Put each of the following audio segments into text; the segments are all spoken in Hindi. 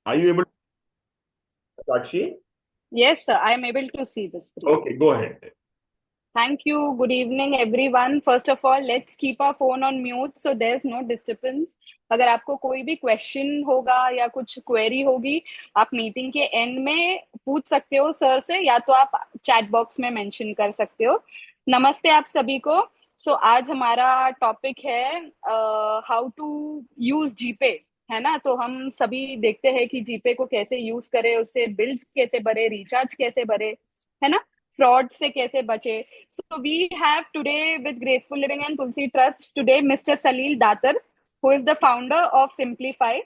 Are you able to, Sakshi? Yes, sir. I am able to see the screen. Okay, go ahead. Thank you. Good evening, everyone. First of all, let's keep our phone on mute so there's no disturbance. अगर आपको कोई भी क्वेश्चन होगा या कुछ क्वेरी होगी, आप मीटिंग के एंड में पूछ सकते हो सर से, या तो आप चैट बॉक्स में मेंशन कर सकते हो। नमस्ते आप सभी को। आज हमारा टॉपिक है हाउ टू यूज जीपे, है ना। तो हम सभी देखते हैं कि जीपे को कैसे यूज करें, उससे बिल्स कैसे भरे, रिचार्ज कैसे भरे, है ना, फ्रॉड से कैसे बचे। So we have today with Graceful Living and Tulsi Trust today Mr. Salil Datar, who is the founder of Simplify.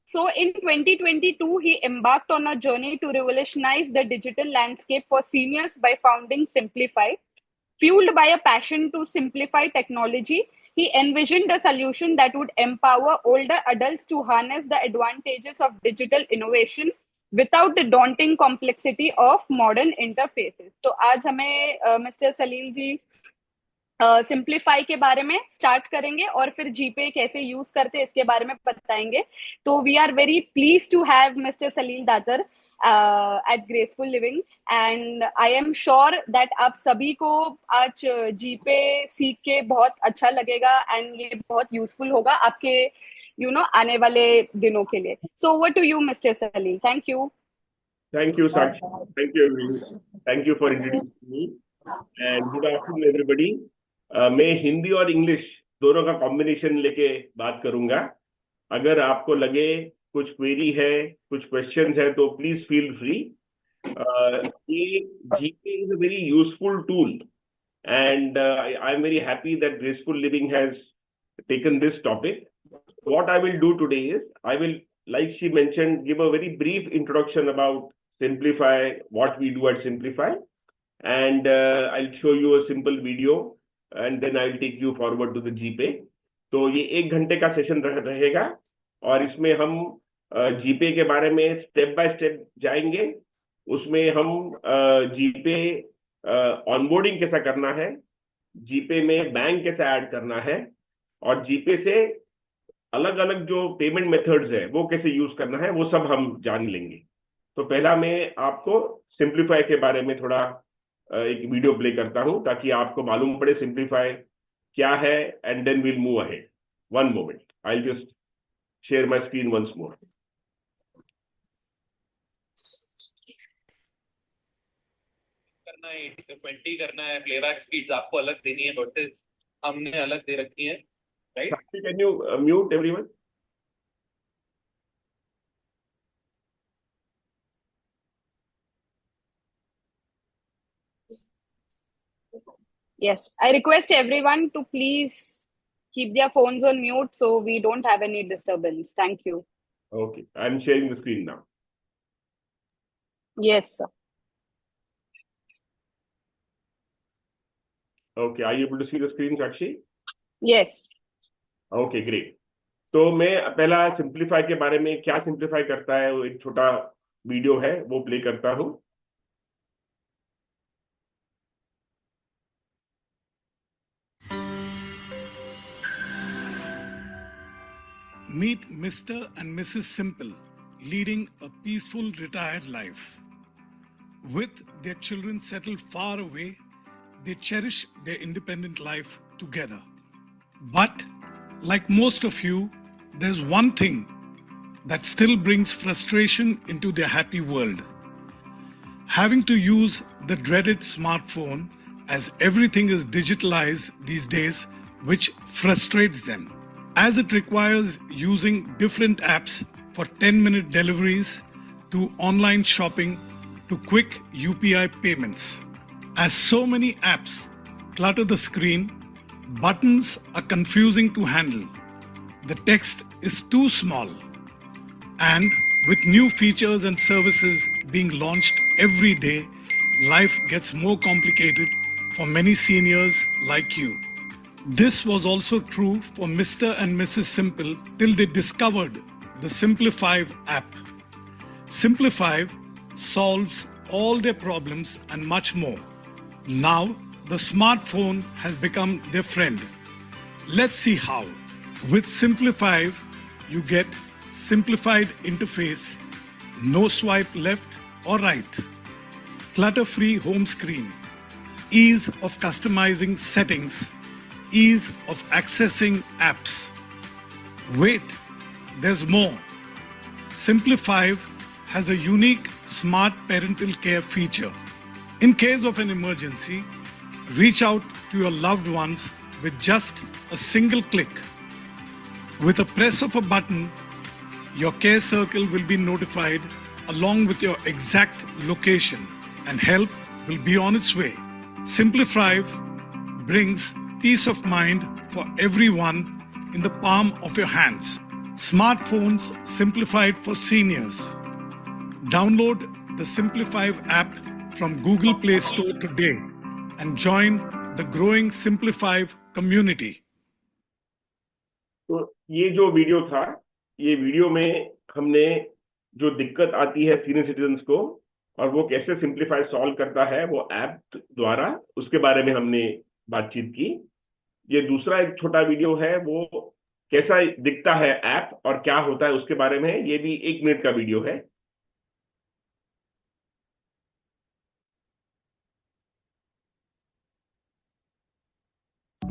So in 2022, he embarked on a journey to revolutionize the digital landscape for seniors by founding Simplify. Fueled by a passion to simplify technology, he envisioned a solution that would empower older adults to harness the advantages of digital innovation without the daunting complexity of modern interfaces. तो आज हमें मिस्टर सलील जी सिंप्लीफाई के बारे में स्टार्ट करेंगे और फिर जीपे कैसे यूज करते हैं इसके बारे में बताएंगे। तो we are very please to have mister Salil Datar at graceful living, and I am sure that आप सभी को आज जीपे सीख के बहुत अच्छा लगेगा एंड ये बहुत यूजफुल होगा आपके आने वाले दिनों के लिए। So over to you mister Salil. Thank you. Thank you, Sakshi. Thank you, everyone. Thank you for introducing me. And good afternoon, everybody. मैं हिंदी और इंग्लिश दोनों का कॉम्बिनेशन लेके बात करूंगा। अगर आपको लगे कुछ क्वेरी है, कुछ क्वेश्चंस है, तो प्लीज फील फ्री। ये GPay is a very useful tool, and I'm very happy that Graceful Living has taken this topic. What I will do today is, I will, like she mentioned, give a very brief introduction about Simplify, what we do at Simplify, and I'll show you a simple video, and then I'll take you forward to the GPay. तो ये 1 घंटे का सेशन रहेगा और इसमें हम जीपे के बारे में स्टेप बाय स्टेप जाएंगे। उसमें हम जीपे ऑनबोर्डिंग कैसा करना है, जीपे में बैंक कैसे ऐड करना है, और जीपे से अलग अलग जो पेमेंट मेथड्स है वो कैसे यूज करना है, वो सब हम जान लेंगे। तो पहला मैं आपको सिंप्लीफाई के बारे में थोड़ा एक वीडियो प्ले करता हूं ताकि आपको मालूम पड़े सिंप्लीफाई क्या है, and then will move ahead. One moment, I will just share my screen once more. करना है 20 करना है, प्लेबैक स्पीड्स आपको अलग देनी है, वर्सेस हमने अलग दे रखी है, right? Can you mute everyone? Yes, I request everyone to please keep their phones on mute so we don't have any disturbance. Thank you. Okay, I'm sharing the screen now. Yes, sir. Okay, are you able to see the screen, Sakshi? Yes. Okay, great. तो मैं पहला सिंप्लीफाई के बारे में, क्या सिंप्लीफाई करता है, वो एक छोटा वीडियो है, वो प्ले करता हूं। Meet Mr. and Mrs. Simple, leading a peaceful retired life. With their children settled far away, they cherish their independent life together. But, like most of you, there's one thing that still brings frustration into their happy world. Having to use the dreaded smartphone, as everything is digitalized these days, which frustrates them, as it requires using different apps for 10-minute deliveries to online shopping to quick UPI payments. As so many apps clutter the screen, buttons are confusing to handle, the text is too small, and with new features and services being launched every day, life gets more complicated for many seniors like you. This was also true for Mr. and Mrs. Simple till they discovered the Simplify app. Simplify solves all their problems and much more. Now, the smartphone has become their friend. Let's see how. With Simplify, you get simplified interface, no swipe left or right, clutter-free home screen, ease of customizing settings, ease of accessing apps. Wait, there's more. Simplify has a unique smart parental care feature. In case of an emergency, reach out to your loved ones with just a single click. With a press of a button, your care circle will be notified along with your exact location, and help will be on its way. Simplify brings peace of mind for everyone in the palm of your hands. Smartphones simplified for seniors. Download the Simplify app from Google Play Store today and join the growing Simplify community. तो ये जो वीडियो था, ये वीडियो में हमने जो दिक्कत आती है सीनियर सिटीजन्स को और वो कैसे सिंप्लीफाई सॉल्व करता है वो ऐप द्वारा, उसके बारे में हमने बातचीत की। ये दूसरा एक छोटा वीडियो है, वो कैसा दिखता है ऐप और क्या होता है उसके बारे में, ये भी 1 मिनट का वीडियो है।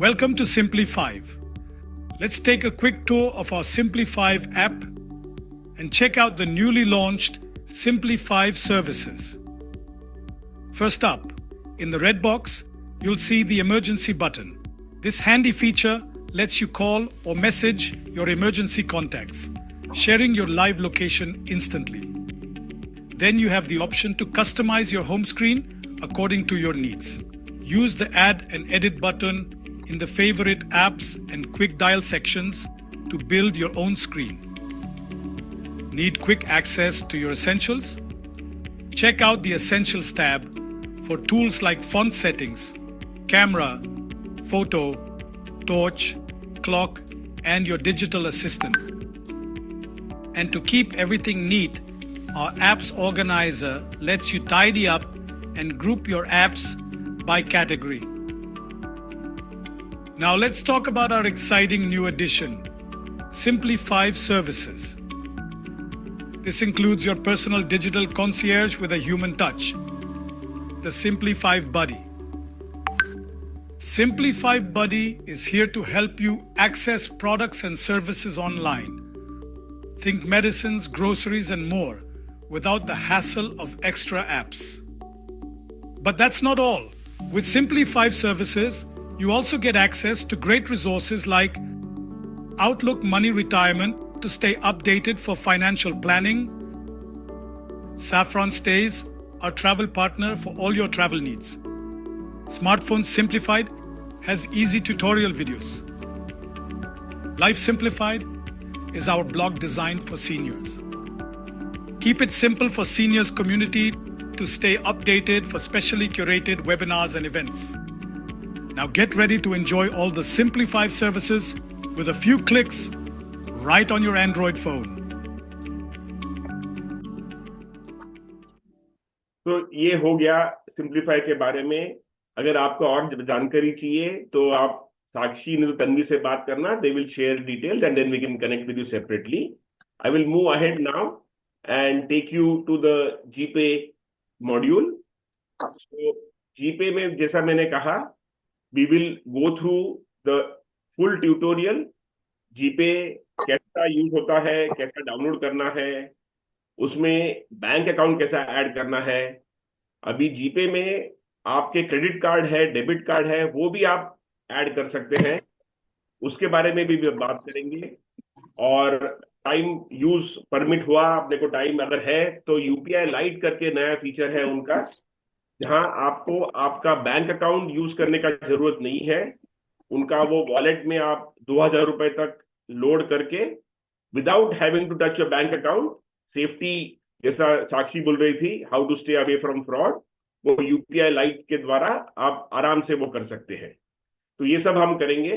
Welcome to Simplify. Let's take a quick tour of our Simplify app and check out the newly launched Simplify services. First up, in the red box, you'll see the emergency button. This handy feature lets you call or message your emergency contacts, sharing your live location instantly. Then you have the option to customize your home screen according to your needs. Use the Add and Edit button in the favorite apps and quick dial sections to build your own screen. Need quick access to your essentials? Check out the Essentials tab for tools like font settings, camera, photo, torch, clock, and your digital assistant. And to keep everything neat, our apps organizer lets you tidy up and group your apps by category. Now let's talk about our exciting new addition, Simplify Services. This includes your personal digital concierge with a human touch, the Simplify Buddy. Simplify Buddy is here to help you access products and services online. Think medicines, groceries, and more without the hassle of extra apps. But that's not all. With Simplify Services, you also get access to great resources like Outlook Money Retirement to stay updated for financial planning, Saffron Stays, our travel partner for all your travel needs. Smartphone Simplified has easy tutorial videos. Life Simplified is our blog designed for seniors. Keep it simple for seniors community to stay updated for specially curated webinars and events. Now get ready to enjoy all the Simplify services with a few clicks right on your Android phone. तो ये हो गया सिंप्लीफाई के बारे में। अगर आपको और जानकारी चाहिए तो आप साक्षी ने तन्वी से बात करना, they will share details and then we can connect with you separately. I will move ahead now and take you to the GPay module. So GPay में जैसा मैंने कहा, we will go through the full tutorial. GPay कैसा यूज होता है, कैसा डाउनलोड करना है, उसमें बैंक अकाउंट कैसा ऐड करना है। अभी जीपे में आपके क्रेडिट कार्ड है, डेबिट कार्ड है, वो भी आप ऐड कर सकते हैं, उसके बारे में भी बात करेंगे। और टाइम यूज परमिट हुआ, अपने को टाइम अगर है तो यूपीआई लाइट करके नया फीचर है उनका, जहां आपको आपका बैंक अकाउंट यूज करने का जरूरत नहीं है। उनका वो वॉलेट में आप 2000 रुपए तक लोड करके without having to touch your bank account, safety जैसा साक्षी बोल रही थी, how to stay away from fraud, वो यूपीआई लाइट के द्वारा आप आराम से वो कर सकते हैं। तो ये सब हम करेंगे।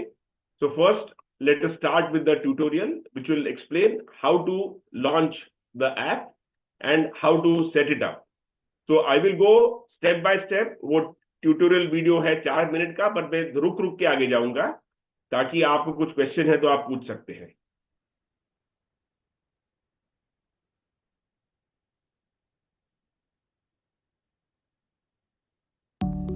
So first let us start with the tutorial which will explain how to launch the app and how to set it up. So I will go step by step. वो ट्यूटोरियल वीडियो है 4 मिनट का, पर मैं रुक रुक के आगे जाऊंगा ताकि आपको कुछ क्वेश्चन है तो आप पूछ सकते हैं।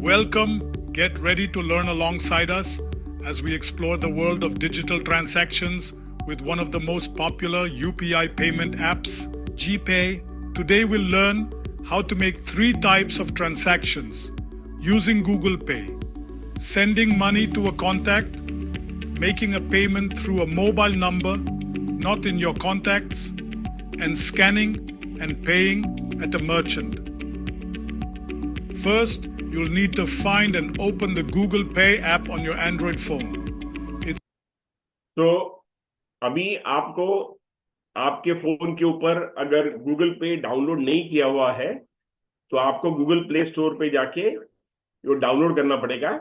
Welcome, get ready to learn alongside us as we explore the world of digital transactions with one of the most popular UPI payment apps, GPay. Today we'll learn how to make 3 types of transactions using Google Pay: sending money to a contact, making a payment through a mobile number not in your contacts, and scanning and paying at a merchant. First, you'll need to find and open the Google Pay app on your Android phone. तो अभी आपको आपके फोन के ऊपर अगर गूगल पे डाउनलोड नहीं किया हुआ है तो आपको गूगल प्ले स्टोर पे जाके वो डाउनलोड करना पड़ेगा,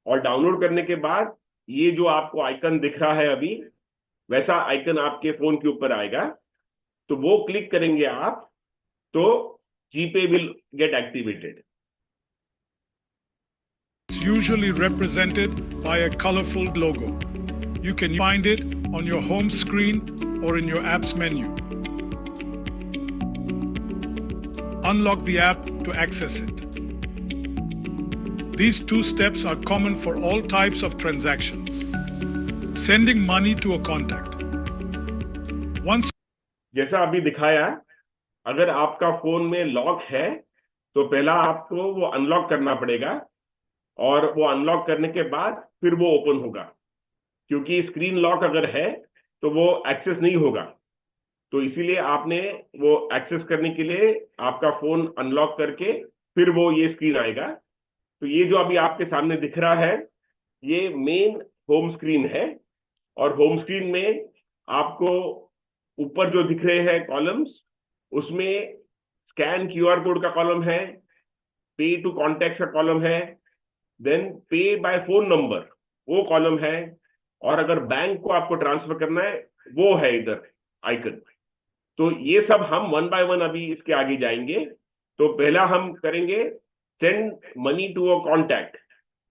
और डाउनलोड करने के बाद ये जो आपको आइकन दिख रहा है अभी, वैसा आइकन आपके फोन के ऊपर आएगा, तो वो क्लिक करेंगे आप तो GPay will get activated. It's usually represented by a colorful logo. You can find it on your home screen or in your app's menu. Unlock the app to access it. These 2 steps are common for all types of transactions. Sending money to a contact. Once जैसा अभी दिखाया, अगर आपका फोन में लॉक है तो पहला आपको वो अनलॉक करना पड़ेगा, और वो अनलॉक करने के बाद फिर वो ओपन होगा, क्योंकि स्क्रीन लॉक अगर है तो वो एक्सेस नहीं होगा. तो इसीलिए आपने वो एक्सेस करने के लिए आपका फोन अनलॉक करके फिर वो ये स्क्रीन आएगा. तो ये जो अभी आपके सामने दिख रहा है ये मेन होम स्क्रीन है, और होम स्क्रीन में आपको ऊपर जो दिख रहे हैं कॉलम्स, उसमें स्कैन क्यूआर कोड का कॉलम है, पे टू कॉन्टैक्ट का कॉलम है, देन पे बाय फोन नंबर वो कॉलम है, और अगर बैंक को आपको ट्रांसफर करना है वो है इधर आइकन. तो ये सब हम 1 बाय 1 अभी इसके आगे जाएंगे. तो पहला हम करेंगे send money to a contact.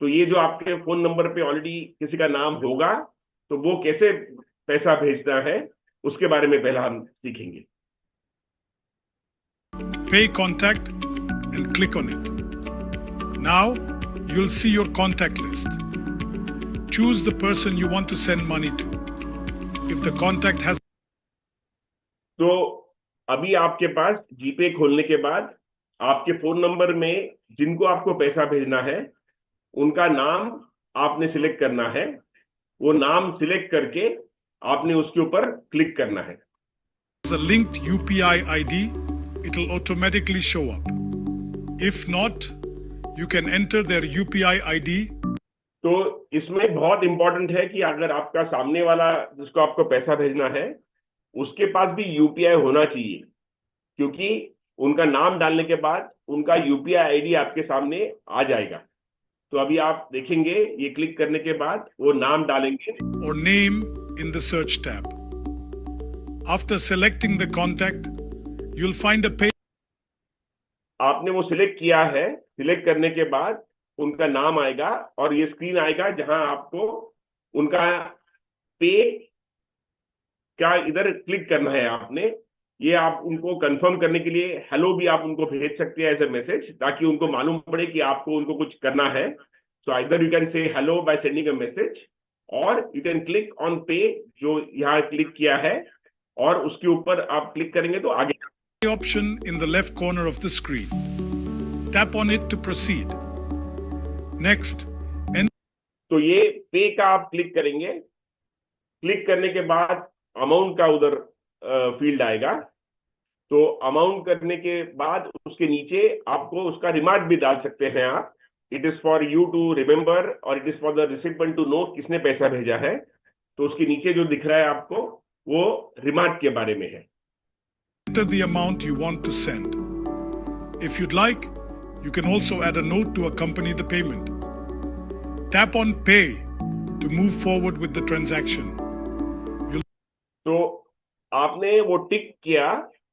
तो ये जो आपके फोन नंबर पे ऑलरेडी किसी का नाम होगा तो वो कैसे पैसा भेजना है उसके बारे में पहला हम सीखेंगे. pay contact and click on it. Now you'll see your contact list. Choose the person you want to send money to. If the contact has तो अभी आपके पास जीपे खोलने के बाद आपके फोन नंबर में जिनको आपको पैसा भेजना है उनका नाम आपने सिलेक्ट करना है. वो नाम सिलेक्ट करके आपने उसके ऊपर क्लिक करना है. a linked UPI ID, it'll automatically show up. If not, you can enter their UPI ID. तो इसमें बहुत इंपॉर्टेंट है कि अगर आपका सामने वाला जिसको आपको पैसा भेजना है उसके पास भी यूपीआई होना चाहिए, क्योंकि उनका नाम डालने के बाद उनका यूपीआई आईडी आपके सामने आ जाएगा. तो अभी आप देखेंगे ये क्लिक करने के बाद वो नाम डालेंगे or name in the search tab. After selecting the contact, you'll find a page. आपने वो सिलेक्ट किया है. सिलेक्ट करने के बाद उनका नाम आएगा और ये स्क्रीन आएगा जहां आपको उनका पे क्या इधर क्लिक करना है आपने. ये आप उनको कंफर्म करने के लिए हेलो भी आप उनको भेज सकते हैं एज अ मैसेज, ताकि उनको मालूम पड़े कि आपको उनको कुछ करना है. So either you can say hello by sending a message, और यू कैन क्लिक ऑन पे जो यहाँ क्लिक किया है, और उसके ऊपर आप क्लिक करेंगे तो आगे Option in the left corner of the screen. Tap on it to proceed. Next, तो ये पे का आप क्लिक करेंगे. क्लिक करने के बाद अमाउंट का उधर फील्ड आएगा. तो अमाउंट करने के बाद उसके नीचे आपको उसका रिमार्क भी डाल सकते हैं आप. It is for you to remember और it is for the recipient to know किसने पैसा भेजा है. तो उसके नीचे जो दिख रहा है आपको वो रिमार्क के बारे में है. enter the amount you want to send. If you'd like, you can also add a note to accompany the payment. Tap on Pay to move forward with the transaction. तो आपने वो टिक किया.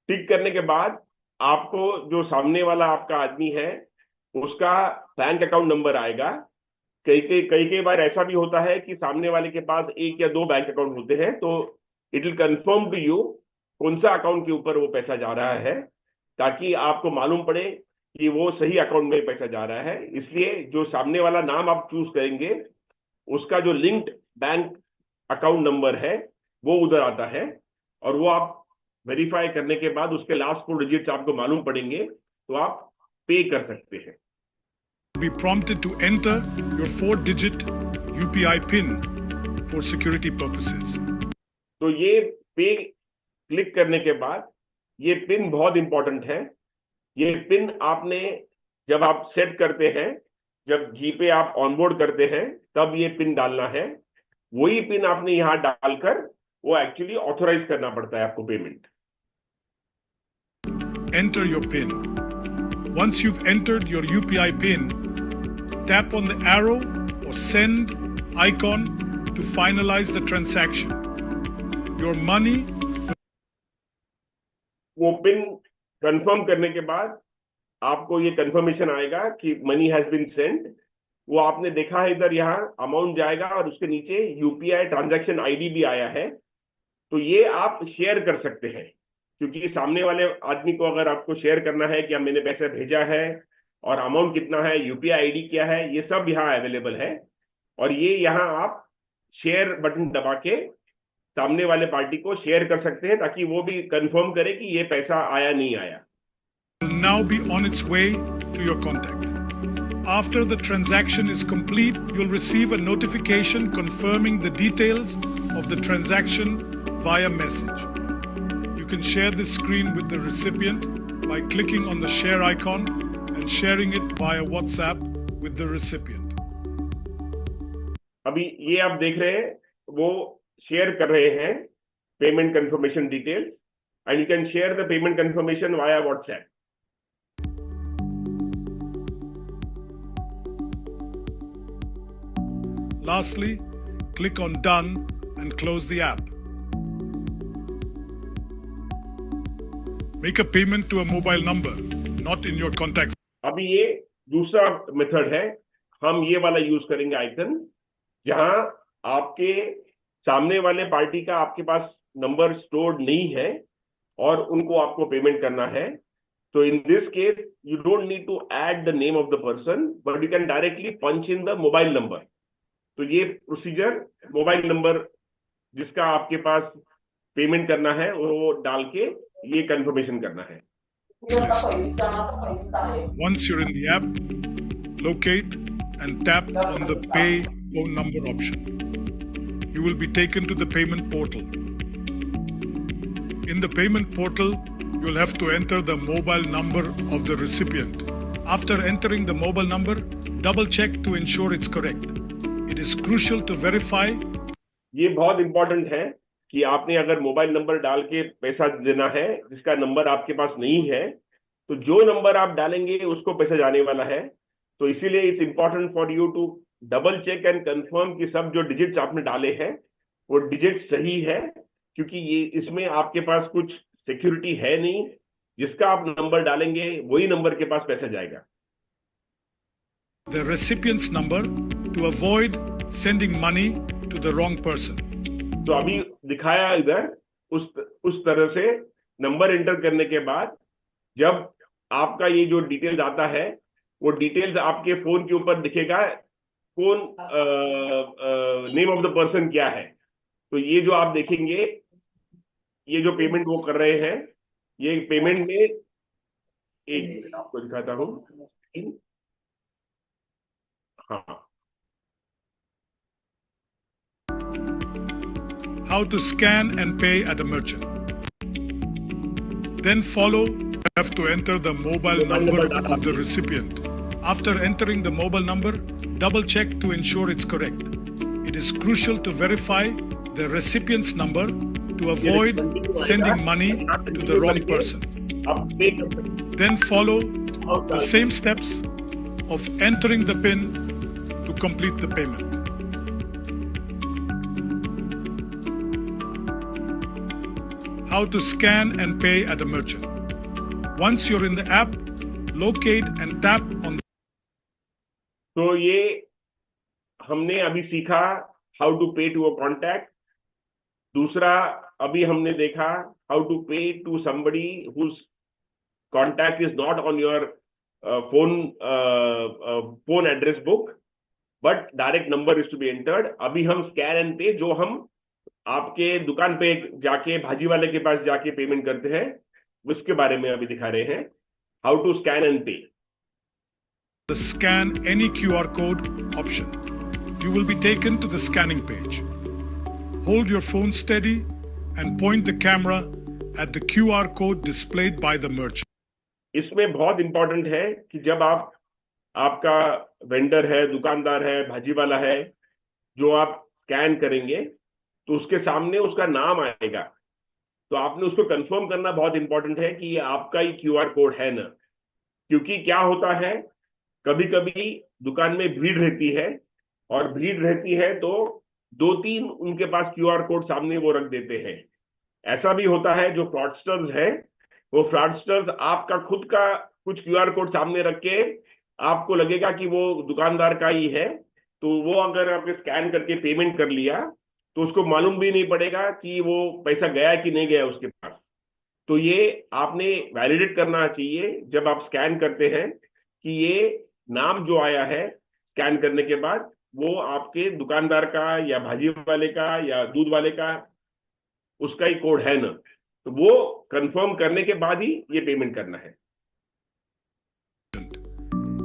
टिक करने के बाद आपको जो सामने वाला आपका आदमी है उसका बैंक अकाउंट नंबर आएगा. कई बार ऐसा भी होता है कि सामने वाले के पास 1 या 2 बैंक अकाउंट होते हैं, तो it will confirm to you कौन सा अकाउंट के ऊपर वो पैसा जा रहा है, ताकि आपको मालूम पड़े कि वो सही अकाउंट में पैसा जा रहा है। इसलिए जो सामने वाला नाम आप चूज करेंगे उसका जो लिंक्ड बैंक अकाउंट नंबर है वो उधर आता है, और वो आप वेरीफाई करने के बाद उसके लास्ट 4 डिजिट्स आपको मालूम पड़ेंगे तो आप पे कर सकते हैं। Be prompted to enter your 4-digit UPI PIN for security purposes. तो ये पे क्लिक करने के बाद ये पिन बहुत इंपॉर्टेंट है। ये पिन आपने जब आप सेट करते हैं, जब जी पे आप ऑनबोर्ड करते हैं, तब ये पिन डालना है। वही पिन आपने यहां डालकर वो एक्चुअली ऑथराइज करना पड़ता है आपको payment. Enter your PIN. Once you've entered your UPI PIN, tap on the arrow or send icon to finalize the transaction. Your money. वो पिन कंफर्म करने के बाद आपको ये कंफर्मेशन आएगा कि मनी हैज बीन सेंट। वो आपने देखा है इधर यहाँ अमाउंट जाएगा और उसके नीचे यूपीआई ट्रांजैक्शन आईडी भी आया है। तो ये आप शेयर कर सकते हैं, क्योंकि सामने वाले आदमी को अगर आपको शेयर करना है कि मैंने पैसा भेजा है और अमाउंट कितना है, यूपीआई आईडी क्या है, ये सब यहाँ अवेलेबल है। और ये यहाँ आप शेयर बटन दबा के सामने वाले पार्टी को शेयर कर सकते हैं ताकि वो भी कंफर्म करे कि ये पैसा आया नहीं आया। Will now be on its way to your contact. After the transaction is complete, you'll receive a notification confirming the details of the transaction via message. You can share this screen with the recipient by clicking on the share icon and sharing it via WhatsApp with the recipient. अभी ये आप देख रहे हैं वो शेयर कर रहे हैं payment confirmation details, and you can share the payment confirmation via WhatsApp. Lastly, click on Done and close the app. Make a payment to a mobile number not in your contacts. अभी ये दूसरा मेथड है, हम ये वाला यूज करेंगे आइकन, जहां आपके सामने वाले पार्टी का आपके पास नंबर स्टोर्ड नहीं है और उनको आपको पेमेंट करना है। तो in this case you don't need to add the name of the person, but you can directly punch in the mobile number. तो ये प्रोसीजर मोबाइल नंबर जिसका आपके पास पेमेंट करना है वो डाल के ये कंफर्मेशन करना है। Once you're in the app, locate and tap on the Pay phone number option. You will be taken to the payment portal. In the payment portal, you'll have to enter the mobile number of the recipient. After entering the mobile number, double check to ensure it's correct. It is crucial to verify. ये बहुत इंपॉर्टेंट है कि आपने अगर मोबाइल नंबर डाल के पैसा देना है जिसका नंबर आपके पास नहीं है, तो जो नंबर आप डालेंगे उसको पैसा जाने वाला है। तो इसीलिए it's important for you to double check and confirm कि सब जो डिजिट्स आपने डाले हैं वो डिजिट सही है, क्योंकि ये इसमें आपके पास कुछ सिक्योरिटी है नहीं। जिसका आप नंबर डालेंगे वही नंबर के पास पैसा जाएगा। The recipient's number to avoid sending money to the wrong person. तो अभी दिखाया इधर उस तरह से नंबर एंटर करने के बाद जब आपका ये जो डिटेल्स आता है वो डिटेल्स आपके फोन के ऊपर दिखेगा, कौन नेम ऑफ द पर्सन क्या है। तो ये जो आप देखेंगे, ये जो पेमेंट वो कर रहे हैं, ये पेमेंट में एक आपको दिखाता हूं। हाँ, How to scan and pay at a merchant. Then follow, you have to enter the mobile number of the recipient. After entering the mobile number, double check to ensure it's correct. It is crucial to verify the recipient's number to avoid sending money to the wrong person. Then follow the same steps of entering the PIN to complete the payment. How to scan and pay at a merchant. Once you're in the app, locate and tap on. तो ये हमने अभी सीखा how to pay to a contact. दूसरा अभी हमने देखा how to pay to somebody whose contact is not on your phone address book, but direct number is to be entered. अभी हम स्कैन एंड पे, जो हम आपके दुकान पे जाके भाजी वाले के पास जाके पेमेंट करते हैं, उसके बारे में अभी दिखा रहे हैं, हाउ टू स्कैन एंड पे. The scan any QR code option. You will be taken to the scanning page. Hold your phone steady and point the camera at the QR code displayed by the merchant. इसमें बहुत इंपॉर्टेंट है कि जब आपका वेंडर है, दुकानदार है, भाजी वाला है, जो आप स्कैन करेंगे तो उसके सामने उसका नाम आएगा. तो आपने उसको कंफर्म करना बहुत इंपॉर्टेंट है कि ये आपका ही क्यूआर कोड है ना. क्योंकि क्या होता है, कभी कभी दुकान में भीड़ रहती है, और भीड़ रहती है तो 2-3 उनके पास क्यूआर कोड सामने वो रख देते हैं. ऐसा भी होता है, जो फ्रॉडस्टर्स है, वो फ्रॉडस्टर्स आपका खुद का कुछ क्यूआर कोड सामने रख के, आपको लगेगा कि वो दुकानदार का ही है, तो वो अगर आपने स्कैन करके पेमेंट कर लिया तो उसको मालूम भी नहीं पड़ेगा कि वो पैसा गया कि नहीं गया उसके पास. तो ये आपने वैलिडेट करना चाहिए जब आप स्कैन करते हैं कि ये नाम जो आया है स्कैन करने के बाद, वो आपके दुकानदार का या भाजी वाले का या दूध वाले का उसका ही कोड है ना. तो वो कंफर्म करने के बाद ही ये पेमेंट करना है.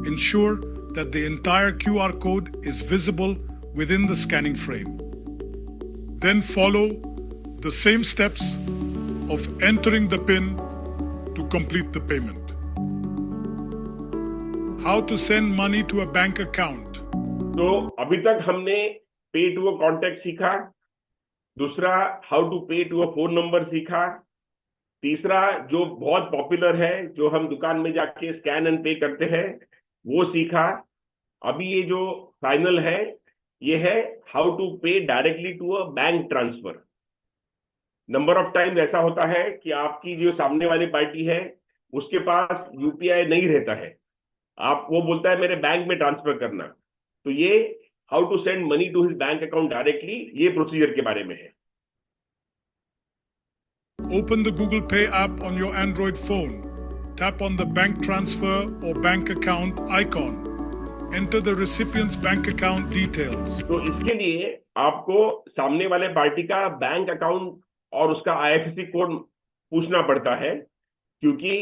Ensure that the entire QR code is visible within the scanning frame. Then follow the same steps of entering the PIN to complete the payment. How to send money to a bank account. तो अभी तक हमने पे टू अ कॉन्टैक्ट सीखा, दूसरा how to pay to a phone number सीखा, तीसरा जो बहुत पॉपुलर है, जो हम दुकान में जाके स्कैन एंड पे करते हैं, वो सीखा. अभी ये जो फाइनल है, ये है how to pay directly to a bank transfer. Number of times ऐसा होता है कि आपकी जो सामने वाली पार्टी है उसके पास यूपीआई नहीं रहता है, वो बोलता है मेरे बैंक में ट्रांसफर करना. तो ये how to send money to his bank account directly, ये प्रोसीजर के बारे में है. Open the Google Pay app on your Android phone. Tap on the bank transfer or bank account icon. Enter the recipient's bank account details. तो इसके लिए आपको सामने वाले पार्टी का बैंक अकाउंट और उसका आईएफएससी कोड पूछना पड़ता है, क्योंकि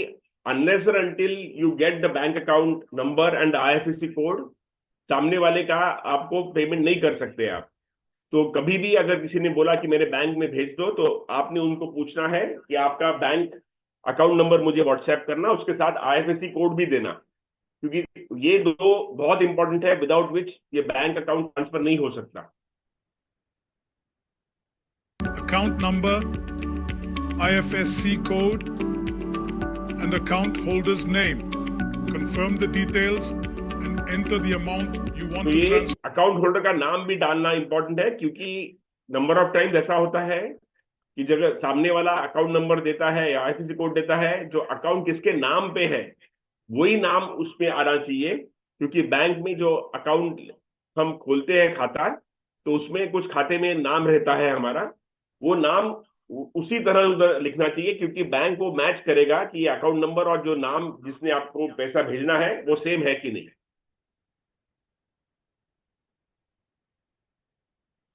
अनलेस और until you get the bank account number and IFSC code, सामने वाले का आपको पेमेंट नहीं कर सकते आप. तो कभी भी अगर किसी ने बोला कि मेरे बैंक में भेज दो, तो आपने उनको पूछना है कि आपका बैंक अकाउंट नंबर मुझे व्हाट्सएप करना, उसके साथ आईएफएससी कोड भी देना, क्योंकि ये दो बहुत इंपॉर्टेंट है, विदाउट विच ये बैंक अकाउंट ट्रांसफर नहीं हो सकता. Account number, IFSC code, and account holder's name. Confirm the details and enter the amount you want तो to ये transfer. अकाउंट होल्डर का नाम भी डालना इंपॉर्टेंट है, क्योंकि नंबर ऑफ टाइम्स ऐसा होता है कि जब सामने वाला अकाउंट नंबर देता है या आईएफएससी कोड देता है, जो अकाउंट किसके नाम पे है वही नाम उसमें आना चाहिए. क्योंकि बैंक में जो अकाउंट हम खोलते हैं खाता, तो उसमें कुछ खाते में नाम रहता है हमारा, वो नाम उसी तरह उधर लिखना चाहिए, क्योंकि बैंक वो मैच करेगा कि अकाउंट नंबर और जो नाम जिसने आपको पैसा भेजना है वो सेम है कि नहीं.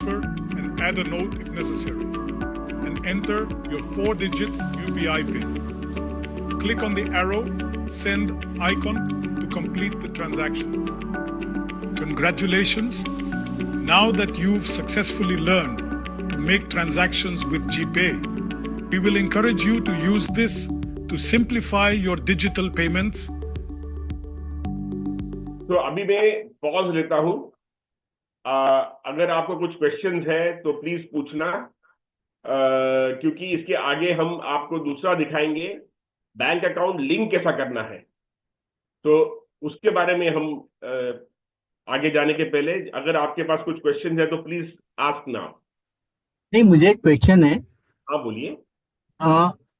And add a note if necessary. And enter your 4-digit UPI PIN. Click on the arrow send icon to complete the transaction. Congratulations! Now that you've successfully learned to make transactions with GPay, we will encourage you to use this to simplify your digital payments. तो अभी मैं पॉज लेता हूं. अगर आपको कुछ क्वेश्चंस है तो प्लीज पूछना, क्योंकि इसके आगे हम आपको दूसरा दिखाएंगे, बैंक अकाउंट लिंक कैसा करना है. तो उसके बारे में हम आगे जाने के पहले, अगर आपके पास कुछ क्वेश्चन है तो प्लीज आस्क नाउ. नहीं, मुझे एक क्वेश्चन है. हाँ बोलिए.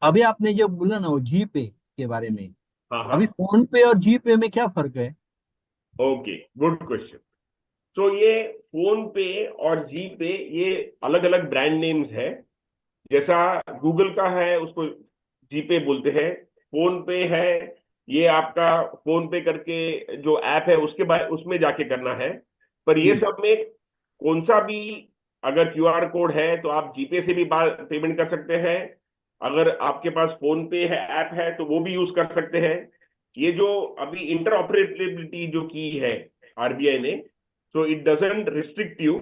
अभी आपने जो बोला ना वो जी पे के बारे में, हाँ हाँ. अभी फोन पे और जी पे में क्या फर्क है? Okay, good question. तो ये फोन पे और जी पे ये अलग अलग ब्रांड नेम्स है. जैसा गूगल का है उसको जी पे बोलते हैं, फोन पे है ये आपका फोन पे करके जो ऐप है उसके बाद उसमें जाके करना है। पर ये सब में कौन सा भी अगर क्यूआर कोड है तो आप जीपे से भी पेमेंट कर सकते हैं। अगर आपके पास फोन पे है ऐप है तो वो भी यूज कर सकते हैं। ये जो अभी इंटरऑपरेबिलिटी जो की है आरबीआई ने, so it doesn't restrict you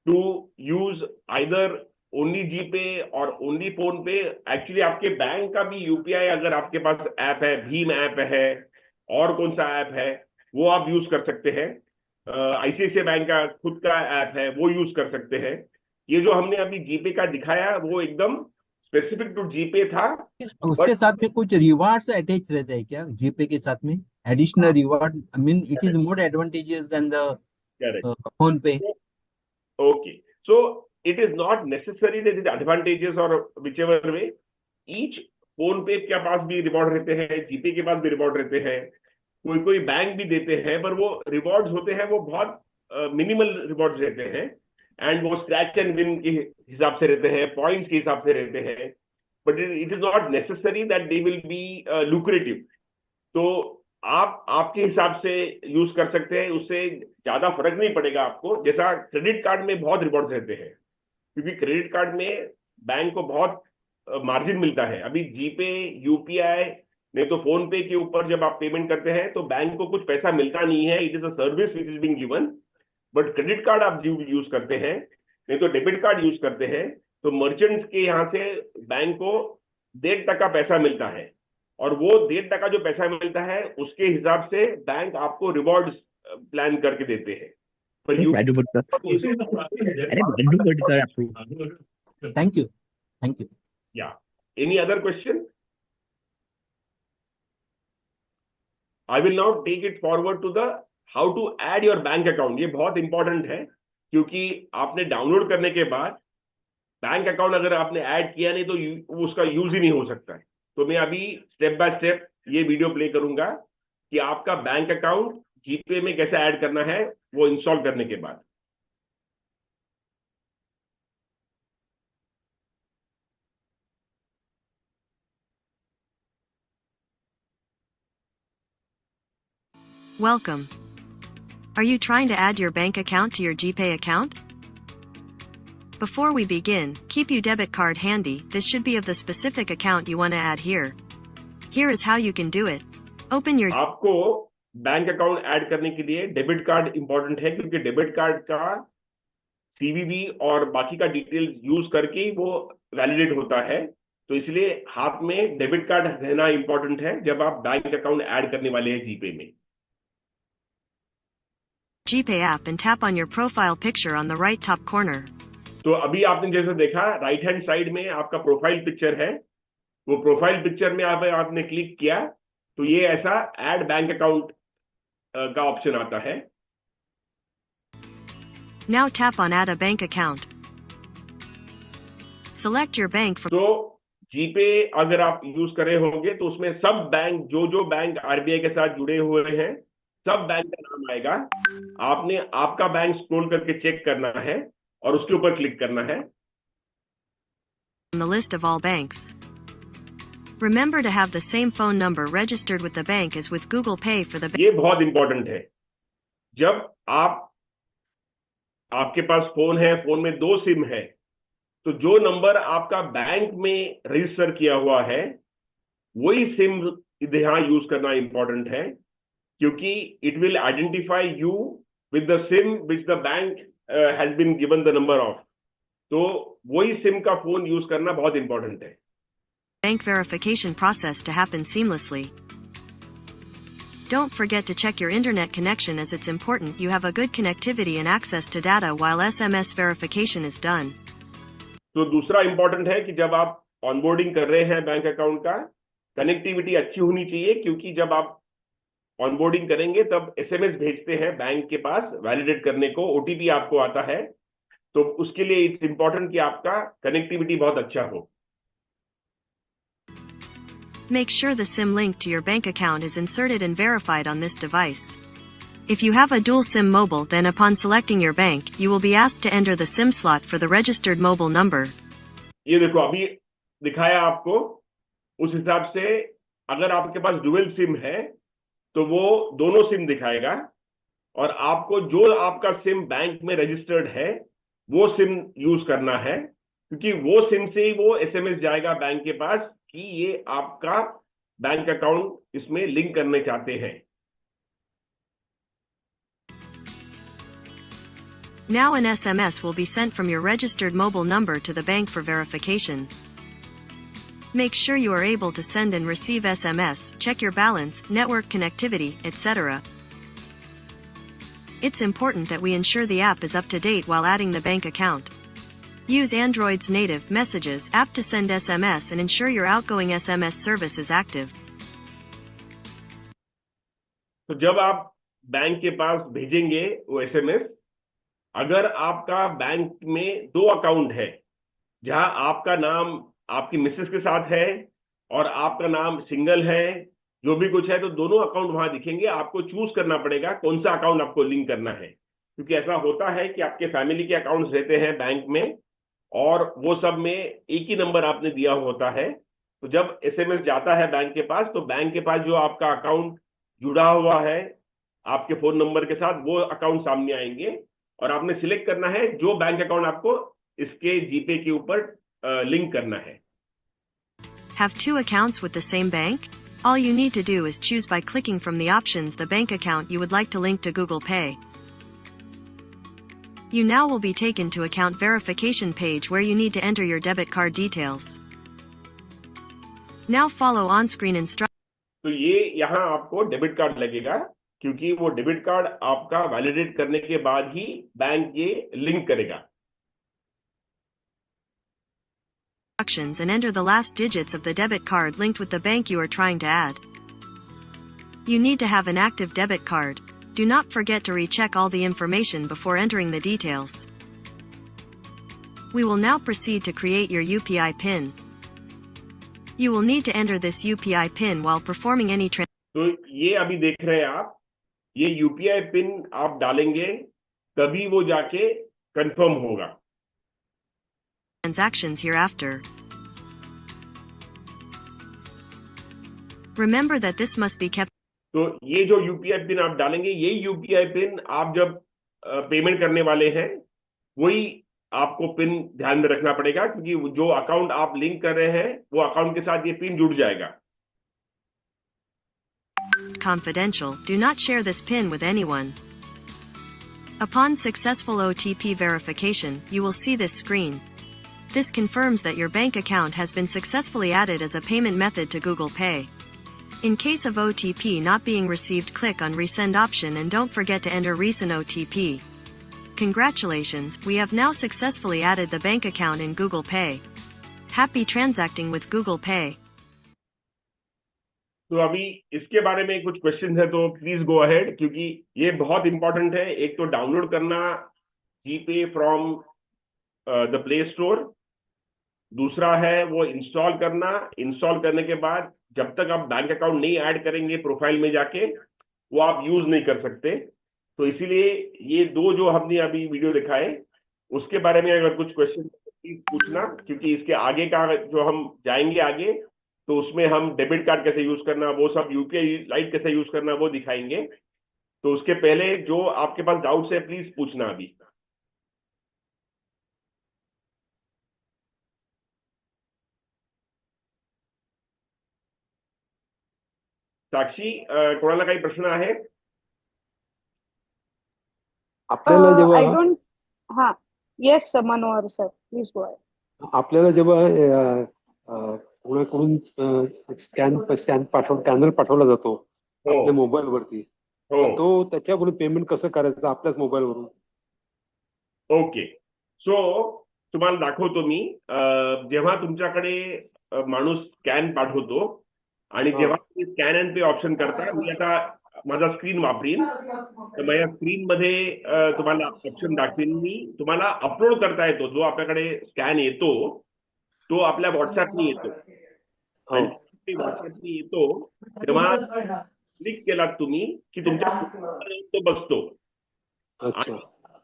to use either only GPay और ओनली फोन पे। एक्चुअली आपके बैंक का भी यूपीआई अगर आपके पास ऐप है, भीम ऐप है और कौन सा ऐप है वो आप यूज कर सकते हैं। आईसीआईसीआई बैंक का खुद का ऐप है वो यूज कर सकते हैं। ये जो हमने अभी जीपे का दिखाया वो एकदम स्पेसिफिक टू जीपे था। उसके साथ में कुछ रिवार्ड्स अटैच रहते हैं क्या जीपे के साथ में? Additional reward, I mean it is more advantages than the correct. PhonePe. Okay. So it is not necessary that it advantages or whichever way. Each phone पे के पास भी रिवॉर्ड रहते हैं, जीपे के पास भी रिवॉर्ड रहते हैं, कोई कोई बैंक भी देते हैं, पर वो रिवॉर्ड्स होते हैं वो बहुत मिनिमल रिवॉर्ड्स रहते हैं एंड वो स्क्रैच एंड विन के हिसाब से रहते हैं, पॉइंट्स के हिसाब से रहते हैं। But it is not necessary that they will be lucrative. तो आप आपके हिसाब से यूज कर सकते हैं, उससे ज्यादा फर्क नहीं पड़ेगा आपको। जैसा क्रेडिट कार्ड में बहुत रिवॉर्ड रहते हैं, क्योंकि क्रेडिट कार्ड में बैंक को बहुत मार्जिन मिलता है। अभी जीपे, यूपीआई नहीं तो फोन पे के ऊपर जब आप पेमेंट करते हैं तो बैंक को कुछ पैसा मिलता नहीं है, it is a service which is being given. But credit card आप यूज करते हैं, नहीं तो डेबिट कार्ड यूज करते हैं, तो मर्चेंट्स के यहाँ से बैंक को 1.5% पैसा मिलता है, और वो 1.5% जो पैसा मिलता है उसके हिसाब से बैंक आपको रिवॉर्ड प्लान करके देते हैं। पर यू थैंक यू। या any other question? I will now take it forward to the how to add your bank account. ये बहुत इंपॉर्टेंट है, क्योंकि आपने डाउनलोड करने के बाद बैंक अकाउंट अगर आपने ऐड किया नहीं तो उसका यूज ही नहीं हो सकता है। तो मैं अभी स्टेप बाय स्टेप ये वीडियो प्ले करूंगा कि आपका बैंक अकाउंट जीपे में कैसे ऐड करना है वो इंस्टॉल करने के बाद। Welcome. Are you trying to add your bank account to your GPay account? Before we begin, keep your debit card handy. This should be of the specific account you want to add here. Here is how you can do it. Open your आपको बैंक अकाउंट ऐड करने के लिए डेबिट कार्ड इंपॉर्टेंट है, क्योंकि डेबिट कार्ड का सीवीवी और बाकी का डिटेल्स यूज करके वो वैलिडेट होता है। तो इसलिए हाथ में डेबिट कार्ड रहना इंपॉर्टेंट है जब आप बैंक अकाउंट ऐड करने वाले हैं जीपे में। GPay app and tap on your profile picture on the right top corner. तो अभी आपने जैसे देखा राइट हैंड साइड में आपका प्रोफाइल पिक्चर है, वो प्रोफाइल पिक्चर में आपने क्लिक किया तो ये ऐसा ऐड बैंक अकाउंट का ऑप्शन आता है। Now tap on add a bank account. Select your bank from तो जीपे अगर आप यूज कर रहे होंगे तो उसमें सब बैंक जो बैंक आरबीआई के साथ जुड़े हुए हैं सब बैंक का नाम आएगा। आपने आपका बैंक स्क्रॉल करके चेक करना है और उसके ऊपर क्लिक करना है। the list of all banks. Remember to have the same phone number registered with the bank as with Google Pay for the ये बहुत इंपॉर्टेंट है। जब आपके पास फोन है, फोन में 2 सिम है, तो जो नंबर आपका बैंक में रजिस्टर किया हुआ है वही सिम यहाँ यूज करना इंपॉर्टेंट है, क्योंकि it will identify you with the SIM which the bank has been given the number of. तो वही सिम का फोन यूज करना बहुत इंपॉर्टेंट है। bank verification process to happen seamlessly. Don't forget to check your internet connection, as it's important you have a good connectivity and access to data while SMS verification is done. तो दूसरा इंपॉर्टेंट है कि जब आप ऑनबोर्डिंग कर रहे हैं बैंक अकाउंट का, कनेक्टिविटी अच्छी होनी चाहिए, क्योंकि जब आप ऑनबोर्डिंग करेंगे तब एसएमएस भेजते हैं बैंक के पास वैलिडेट करने को, ओटीपी आपको आता है, तो उसके लिए इट्स इंपॉर्टेंट कि आपका कनेक्टिविटी बहुत अच्छा हो। Make sure the SIM linked to your bank account is inserted and verified on this device. If you have a dual SIM mobile, then upon selecting your bank, you will be asked to enter the SIM slot for the registered mobile number. ये देखो अभी दिखाया आपको, उस हिसाब से अगर आपके पास डुअल सिम है तो वो दोनों सिम दिखाएगा, और आपको जो आपका सिम बैंक में रजिस्टर्ड है वो सिम यूज करना है, क्योंकि वो सिम से ही वो एसएमएस जाएगा बैंक के पास कि ये आपका बैंक अकाउंट इसमें लिंक करने चाहते हैं। Now an SMS will be sent from your registered mobile number to the bank for verification. Make sure you are able to send and receive SMS, check your balance, network connectivity, etc. It's important that we ensure the app is up to date while adding the bank account. Use Android's native Messages app to send SMS and ensure your outgoing SMS service is active. तो जब आप बैंक के पास भेजेंगे वो एसएमएस, अगर आपका बैंक में 2 अकाउंट है, जहां आपका नाम आपकी मिसेस के साथ है और आपका नाम सिंगल है, जो भी कुछ है, तो दोनों अकाउंट वहां दिखेंगे। आपको चूज करना पड़ेगा कौन सा अकाउंट आपको लिंक करना है, क्योंकि ऐसा होता है कि आपके फैमिली के अकाउंट्स रहते हैं बैंक में और वो सब में एक ही नंबर आपने दिया होता है। तो जब एसएमएस जाता है बैंक के पास, तो बैंक के पास जो आपका अकाउंट जुड़ा हुआ है आपके फोन नंबर के साथ, वो अकाउंट सामने आएंगे और आपने सिलेक्ट करना है जो बैंक अकाउंट आपको इसके जीपे के ऊपर लिंक करना है। Have 2 accounts with the same bank? All you need to do is choose by clicking from the options the bank account you would like to link to Google Pay. You now will be taken to account verification page where you need to enter your debit card details. Now follow on-screen instructions. तो ये यहाँ आपको डेबिट कार्ड लगेगा, क्योंकि वो डेबिट कार्ड आपका वैलिडेट करने के बाद ही बैंक ये लिंक करेगा। And enter the last digits of the debit card linked with the bank you are trying to add. You need to have an active debit card. Do not forget to recheck all the information before entering the details. We will now proceed to create your UPI PIN. You will need to enter this UPI PIN while performing any तो ये अभी देख रहे हैं आप, ये यूपीआई पिन आप डालेंगे तभी वो जाके कंफर्म होगा। transactions hereafter. Remember that this must be kept. तो ये जो यूपीआई पिन आप डालेंगे, ये यूपीआई पिन आप जब पेमेंट करने वाले हैं वही आपको पिन ध्यान में रखना पड़ेगा, क्योंकि जो अकाउंट आप लिंक कर रहे हैं वो अकाउंट के साथ ये पिन जुड़ जाएगा। Confidential. Do not share this PIN with anyone. Upon successful OTP verification, you will see this screen. This confirms that your bank account has been successfully added as a payment method to Google Pay. In case of OTP not being received, click on Resend option and don't forget to enter recent OTP. Congratulations, we have now successfully added the bank account in Google Pay. Happy transacting with Google Pay. तो अभी इसके बारे में कुछ क्वेश्चन है तो प्लीज गो अहेड, क्योंकि ये बहुत इंपॉर्टेंट है। एक तो डाउनलोड करना जीपे फ्रॉम द प्ले स्टोर, दूसरा है वो इंस्टॉल करना। इंस्टॉल करने के बाद जब तक आप बैंक अकाउंट नहीं ऐड करेंगे प्रोफाइल में जाके, वो आप यूज नहीं कर सकते। तो इसीलिए ये दो जो हमने अभी वीडियो दिखाए उसके बारे में अगर कुछ क्वेश्चन प्लीज पूछना, क्योंकि इसके आगे का जो हम जाएंगे आगे तो उसमें हम डेबिट कार्ड कैसे यूज करना, वो सब यूपीआई लाइट कैसे यूज करना वो दिखाएंगे। तो उसके पहले जो आपके पास डाउट्स है प्लीज पूछना अभी। साक्षी, कोणाला काही प्रश्न आहे? आपल्याला जेव्हा I don't. हाँ. Yes, Manohar sir. Please go ahead. आपल्याला जेव्हा कोणाकडून स्कॅनर पाठवला जातो आपल्या मोबाईल वरती, तो त्याच्यावरून पेमेंट कसं करायचं आपल्याच मोबाईल वरून? ओके, सो तुम्हाला दाखवतो मी। जेव्हा तुमच्याकडे माणूस स्कॅन पाठवतो आणि जेव्हा तुम्ही स्कॅन अँड पे ऑप्शन करता, मी आता माझा स्क्रीन वापरीन, तर माझ्या स्क्रीन मध्ये तुम्हाला ऑप्शन दाखवीन मी। तुम्हाला अपलोड करता येतो, जो आपल्याकडे स्कॅन येतो तो आपल्या व्हॉट्सअपनी येतो, आणि व्हॉट्सअपनी येतो तेव्हा क्लिक केलात तुम्ही की तुमच्या तो बसतो।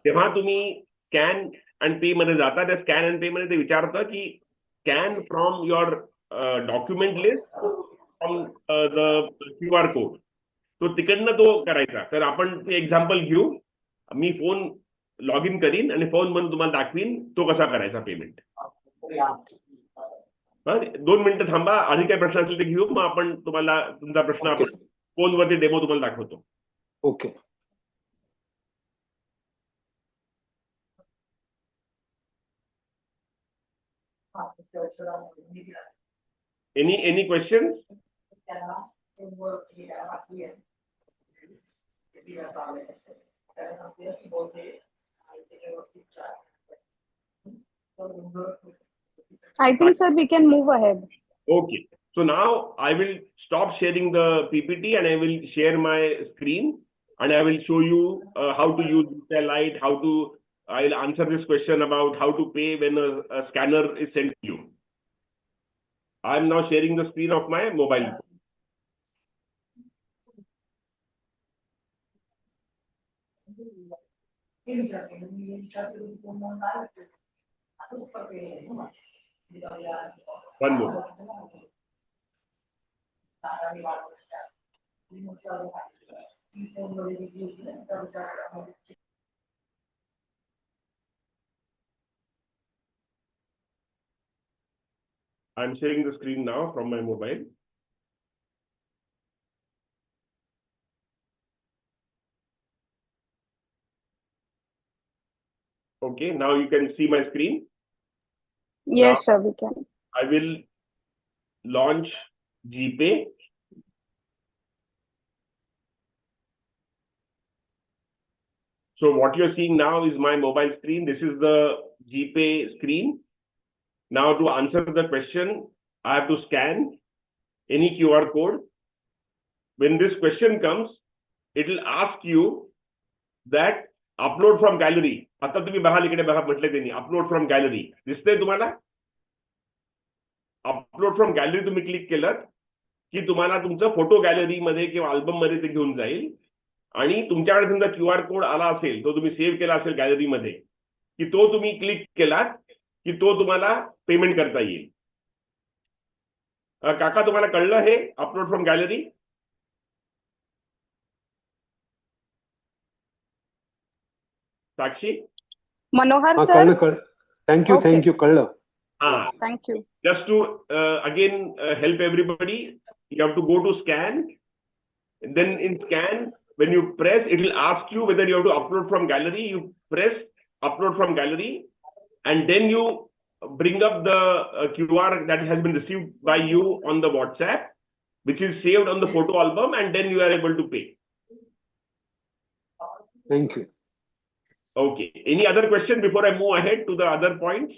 तेव्हा तुम्ही स्कॅन अँड पे मध्ये जाता। त्या स्कॅन अँड पे मध्ये ते विचारतं की scan from your document list from the QR code. तो तिकडनं तो करायचा. तर आपण ते एक्झाम्पल घेऊ. मी फोन लॉग इन करीन आणि फोन म्हणून तुम्हाला दाखवीन तो कसा करायचा पेमेंट. 2 मिनिटं थांबा. आधी काही प्रश्न असतील ते घेऊ. मग आपण तुम्हाला तुमचा प्रश्न आपण फोनवरती डेमो तुम्हाला दाखवतो. Okay. Any questions? I think, sir, we can move ahead. Okay. So now I will stop sharing the PPT and I will share my screen and I will show you how to use UPI Lite, I'll answer this question about how to pay when a scanner is sent to you. I am now sharing the screen of my mobile phone. One more. I'm sharing the screen now from my mobile. Okay, now you can see my screen. Yes, Now, sir, we can. I will launch GPay. So what you're seeing now is my mobile screen. This is the GPay screen. Now to answer the question, I have to scan any QR code. When this question comes, it will ask you that upload from gallery. आता तुम्ही बघा इकडे बघा म्हटले त्यांनी upload from gallery. दिसतंय तुम्हाला? अपलोड फ्रॉम गॅलरी तुम्ही क्लिक केलं की तुम्हाला तुमचं फोटो गॅलरी मध्ये किंवा अल्बम मध्ये ते घेऊन जाईल आणि तुमच्याकडे समजा QR कोड आला असेल तो तुम्ही सेव्ह केला असेल गॅलरीमध्ये की तो तुम्ही क्लिक केलात की तो तुम्हाला पेमेंट करता येईल. काका तुम्हाला कळलं हे upload from gallery? Sakshi? Manohar, sir. Thank you. कळलं. Thank you. Just to again help everybody, you have to go to scan. Then in scan, when you press, it will ask you whether you have to upload from gallery. You press upload from gallery, and then you bring up the QR that has been received by you on the WhatsApp, which is saved on the photo album, and then you are able to pay. Thank you. Okay. Any other question before I move ahead to the other points?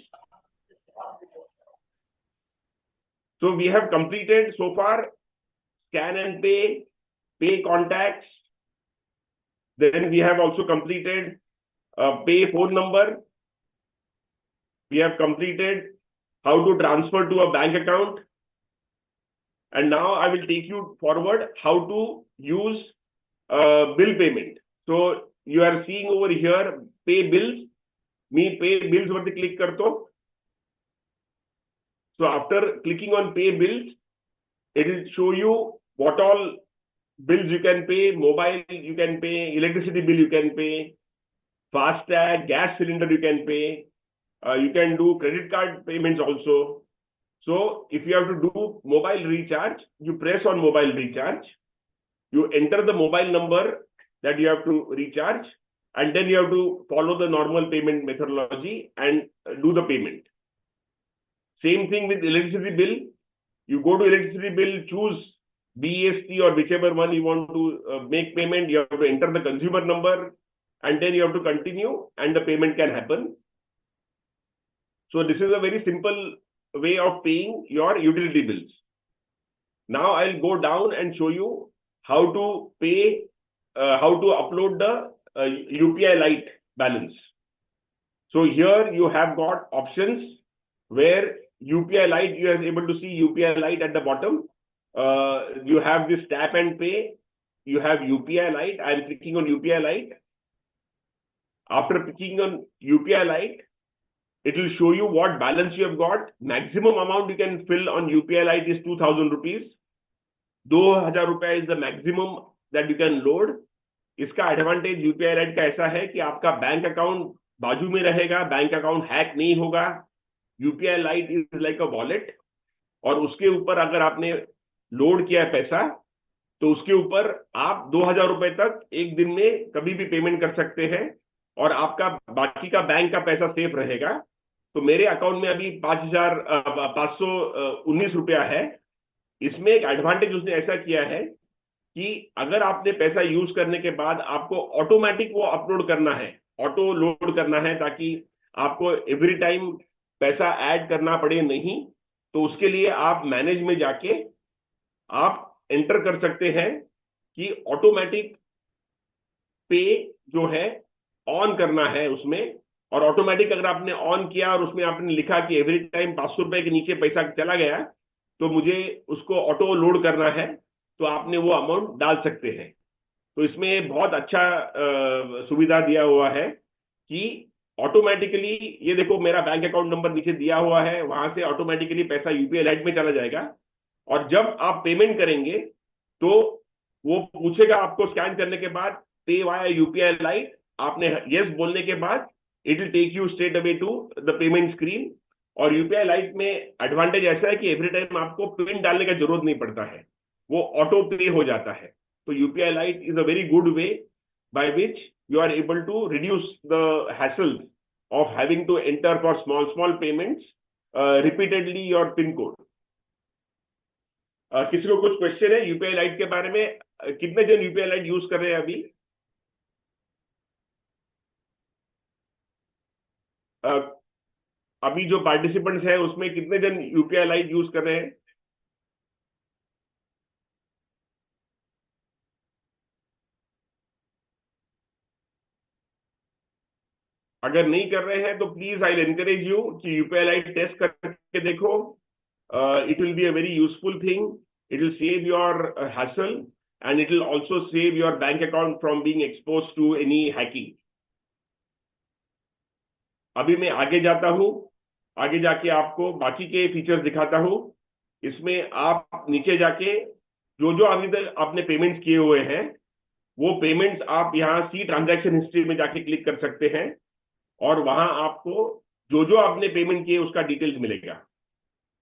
So we have completed so far scan and pay, pay contacts. Then we have also completed pay phone number. We have completed how to transfer to a bank account. And now I will take you forward how to use bill payment. So you are seeing over here pay bills. Me pay bills वरती click करतो. So after clicking on pay bills, it will show you what all bills you can pay, mobile you can pay, electricity bill you can pay, FASTag, gas cylinder you can pay. You can do credit card payments also. So if you have to do mobile recharge, you press on mobile recharge. You enter the mobile number that you have to recharge, and then you have to follow the normal payment methodology and do the payment. Same thing with electricity bill. You go to electricity bill, choose BEST or whichever one you want to make payment. You have to enter the consumer number, and then you have to continue, and the payment can happen. So this is a very simple way of paying your utility bills. Now I'll go down and show you how to pay, how to upload the UPI Lite balance. So here you have got options where UPI Lite, you are able to see UPI Lite at the bottom. You have this tap and pay. You have UPI Lite. I am clicking on UPI Lite. After clicking on UPI Lite, it will show you what balance you have got. Maximum amount you can fill on UPI Lite is 2,000 rupees. 2,000 रुपए is the maximum that you can load. इसका एडवांटेज यूपीआई लाइट का ऐसा है कि आपका बैंक अकाउंट बाजू में रहेगा, बैंक अकाउंट हैक नहीं होगा। UPI light is like a wallet, और उसके ऊपर अगर आपने लोड किया है पैसा, तो उसके ऊपर आप 2,000 रुपए तक एक दिन में कभी भी पेमेंट कर सकते हैं, और आपका बाकी का बैंक का पैसा सेफ रहेगा। तो मेरे अकाउंट में अभी 5,519 रुपया है। इसमें एक एडवांटेज उसने ऐसा किया है कि अगर आपने पैसा यूज करने के बाद आपको ऑटोमेटिक वो अपलोड करना है, ऑटो लोड करना है, ताकि आपको एवरी टाइम पैसा ऐड करना पड़े नहीं। तो उसके लिए आप मैनेज में जाके आप एंटर कर सकते हैं कि ऑटोमेटिक पे जो है ऑन करना है उसमें। और ऑटोमेटिक अगर आपने ऑन किया और उसमें आपने लिखा कि एवरी टाइम 500 रुपए के नीचे पैसा चला गया तो मुझे उसको ऑटो लोड करना है, तो आपने वो अमाउंट डाल सकते हैं। तो इसमें बहुत अच्छा सुविधा दिया हुआ है कि ऑटोमेटिकली, ये देखो मेरा बैंक अकाउंट नंबर नीचे दिया हुआ है, वहां से ऑटोमेटिकली पैसा यूपीआई लाइट में चला जाएगा। और जब आप पेमेंट करेंगे तो वो पूछेगा आपको स्कैन करने के बाद पे वाया यूपीआई लाइट, आपने यस बोलने के बाद it will take you straight away to the payment screen. और यूपीआई लाइट में एडवांटेज ऐसा है कि एवरी टाइम आपको पिन डालने का जरूरत नहीं पड़ता है, वो ऑटो पे हो जाता है। तो UPI light is a very good way by which you are able to reduce the hassle of having to enter for small payments repeatedly your pin code. किसी को कुछ क्वेश्चन है यूपीआई लाइट के बारे में? कितने जन यूपीआई लाइट यूज कर रहे हैं अभी? अभी जो पार्टिसिपेंट्स हैं उसमें कितने जन यूपीआई लाइट यूज कर रहे हैं? अगर नहीं कर रहे हैं तो प्लीज आई एनकरेज यू कि यूपीआई लाइट टेस्ट करके देखो। It will be a very useful thing, it will save your hassle and it will also save your bank account from being expose to any hacking. अभी मैं आगे जाता हूं, आगे जाके आपको बाकी के फीचर्स दिखाता हूं। इसमें आप नीचे जाके जो जो अभी तक आपने पेमेंट्स किए हुए हैं वो पेमेंट्स आप यहाँ सी ट्रांजैक्शन हिस्ट्री में जाके क्लिक कर सकते हैं, और वहां आपको जो जो आपने पेमेंट किए उसका डिटेल्स मिलेगा।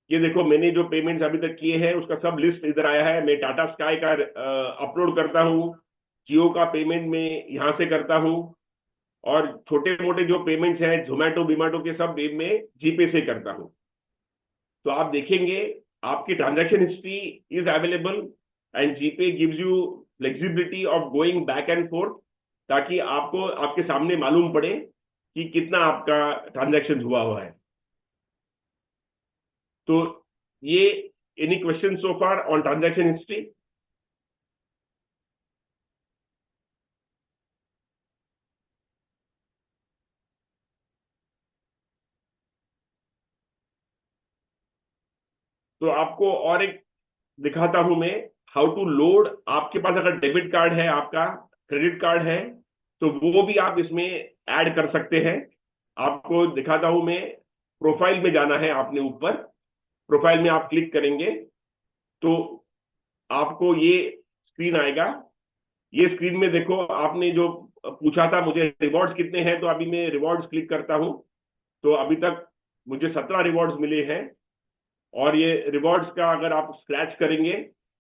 ये देखो मैंने जो पेमेंट्स अभी तक किए हैं उसका सब लिस्ट इधर आया है। मैं टाटा स्काई का अपलोड करता हूँ, जियो का पेमेंट में यहाँ से करता हूँ, और छोटे मोटे जो पेमेंट्स हैं जोमेटो बिमाटो के सब में जीपे से करता हूँ। तो आप देखेंगे आपकी transaction history is available and GPay gives you flexibility of going back and fourth, ताकि आपको आपके सामने मालूम पड़े कि कितना आपका ट्रांजैक्शन हुआ है। तो ये any question so far on transaction history? तो आपको और एक दिखाता हूं मैं, हाउ टू लोड। आपके पास अगर डेबिट कार्ड है, आपका क्रेडिट कार्ड है, तो वो भी आप इसमें ऐड कर सकते हैं। आपको दिखाता हूं मैं, प्रोफाइल में जाना है आपने, ऊपर प्रोफाइल में आप क्लिक करेंगे तो आपको ये स्क्रीन आएगा। ये स्क्रीन में देखो आपने जो पूछा था मुझे रिवॉर्ड्स कितने हैं, तो अभी मैं रिवॉर्ड्स क्लिक करता हूं तो अभी तक मुझे 17 रिवॉर्ड्स मिले हैं। और ये रिवॉर्ड्स का अगर आप स्क्रैच करेंगे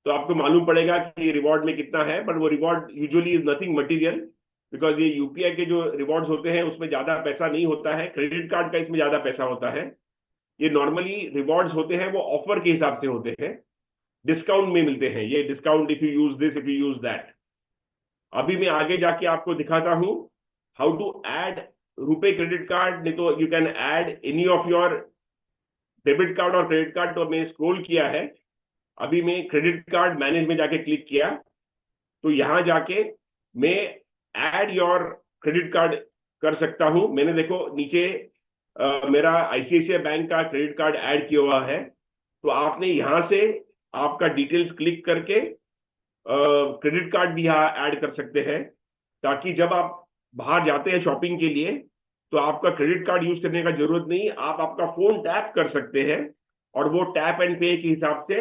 तो आपको मालूम पड़ेगा कि रिवॉर्ड में कितना है, बट वो reward usually is nothing material, because ये यूपीआई के जो रिवॉर्ड्स होते हैं उसमें ज्यादा पैसा नहीं होता है। क्रेडिट कार्ड का इसमें ज्यादा पैसा होता है। ये नॉर्मली रिवॉर्ड्स होते हैं वो ऑफर के हिसाब से होते हैं, डिस्काउंट में मिलते हैं। ये discount if you use this, if you use that. अभी मैं आगे जाके आपको दिखाता हूं how to add RuPay credit card, नहीं तो you can add any of your debit card और क्रेडिट कार्ड। तो मैं स्क्रॉल किया है, अभी मैं क्रेडिट कार्ड मैनेज में जाके क्लिक किया, तो यहां जाके मैं ऐड योर क्रेडिट कार्ड कर सकता हूं। मैंने देखो नीचे मेरा आईसीआईसीआई बैंक का क्रेडिट कार्ड ऐड किया हुआ है, तो आपने यहां से आपका डिटेल्स क्लिक करके क्रेडिट कार्ड भी यहाँ ऐड कर सकते हैं, ताकि जब आप बाहर जाते हैं शॉपिंग के लिए तो आपका क्रेडिट कार्ड यूज करने का जरूरत नहीं, आप आपका फोन टैप कर सकते हैं और वो टैप एंड पे के हिसाब से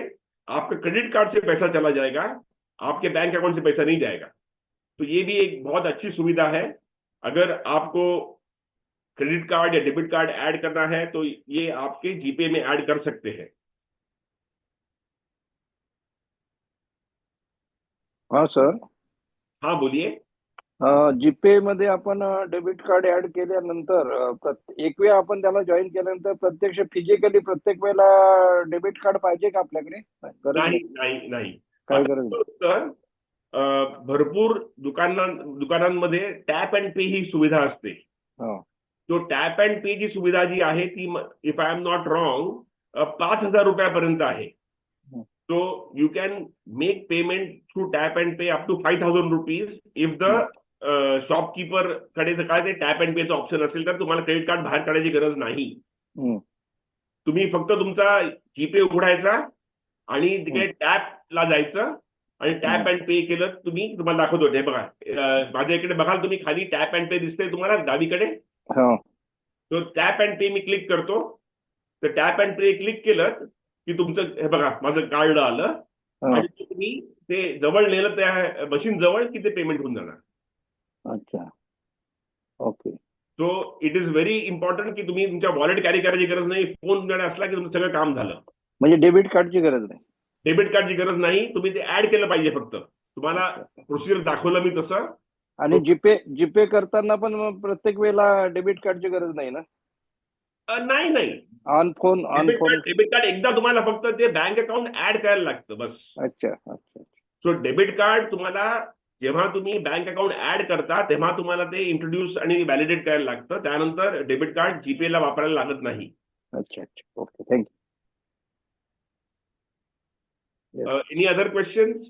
आपके क्रेडिट कार्ड से पैसा चला जाएगा, आपके बैंक अकाउंट से पैसा नहीं जाएगा। तो ये भी एक बहुत अच्छी सुविधा है। अगर आपको क्रेडिट कार्ड या डेबिट कार्ड ऐड करना है तो ये आपके जीपे में ऐड कर सकते हैं। हाँ सर, हाँ बोलिए। जीपे मध्ये आपण डेबिट कार्ड ऍड केल्यानंतर एक वेळ आपण त्याला जॉईन केल्यानंतर प्रत्यक्ष फिजिकली प्रत्येक वेळेला डेबिट कार्ड पाहिजे का आपल्याकडे? गरज नाही नाही, नाही नाही काय आता गरज नाही. तर भरपूर दुकानांमध्ये टॅप अँड पे ही सुविधा असते. हा. तो टॅप अँड पे ची सुविधा जी आहे ती, if I am not wrong, 5,000 रुपयापर्यंत आहे. So you can make payment through tap and pay up to 5,000 rupees if the shopkeeper कडे काय ते टॅप अँड पेचं ऑप्शन असेल तर तुम्हाला क्रेडिट कार्ड बाहेर काढायची गरज नाही. तुम्ही फक्त तुमचा जीपे उघडायचा आणि तिकडे टॅपला जायचं आणि टॅप अँड पे केलं. तुम्हाला दाखवतो हे बघा, माझ्या इकडे बघाल तुम्ही खाली टॅप अँड पे दिसते तुम्हाला डावीकडे. तो टॅप अँड पे मी क्लिक करतो. तर टॅप अँड पे क्लिक केलं की तुमचं हे बघा माझं कार्ड आलं आणि तुम्ही ते जवळ नेलं त्या मशीन जवळ की ते पेमेंट होऊन जाणार. अच्छा, okay. So it is very important की तुम्ही तुमच्या वॉलेट कॅरी करायची गरज नाही. फोन तुमच्याकडे असला की तुमचं सगळं काम झालं. म्हणजे डेबिट कार्डची गरज नाही. डेबिट कार्डची गरज नाही. तुम्ही ते ऍड केलं पाहिजे फक्त. तुम्हाला प्रोसिजर दाखवलं मी तसं. आणि जीपे करताना पण प्रत्येक वेळेला डेबिट कार्डची गरज नाही ना? नाही. ऑन फोन डेबिट कार्ड एकदा तुम्हाला फक्त ते बँक अकाउंट ऍड करायला लागतं बस. अच्छा. सो डेबिट कार्ड तुम्हाला जेव्हा तुम्ही बँक अकाउंट ऍड करता तेव्हा तुम्हाला ते इंट्रोड्यूस आणि व्हॅलिडेट करायला लागतं. त्यानंतर डेबिट कार्ड जीपे ला वापरायला लागत नाही. अच्छा, okay, thank you. Any other questions?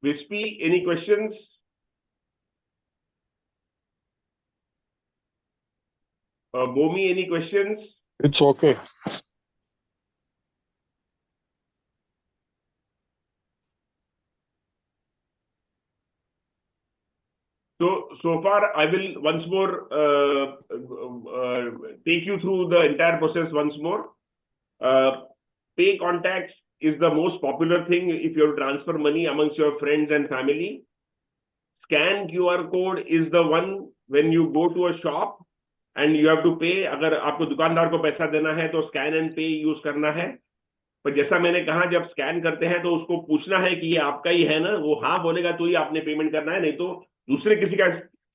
Wispy, any questions? Bomi, any questions? It's okay. So far, I will once more take you through the entire process once more. Pay contacts is the most popular thing if you have to transfer money amongst your friends and family. Scan QR code is the one when you go to a shop and you have to pay. अगर आपको दुकानदार को पैसा देना है तो स्कैन एंड पे यूज करना है. पर जैसा मैंने कहा, जब स्कैन करते हैं तो उसको पूछना है कि ये आपका ही है ना. वो हाँ बोलेगा तो ही आपने पेमेंट करना है, नहीं तो दूसरे किसी का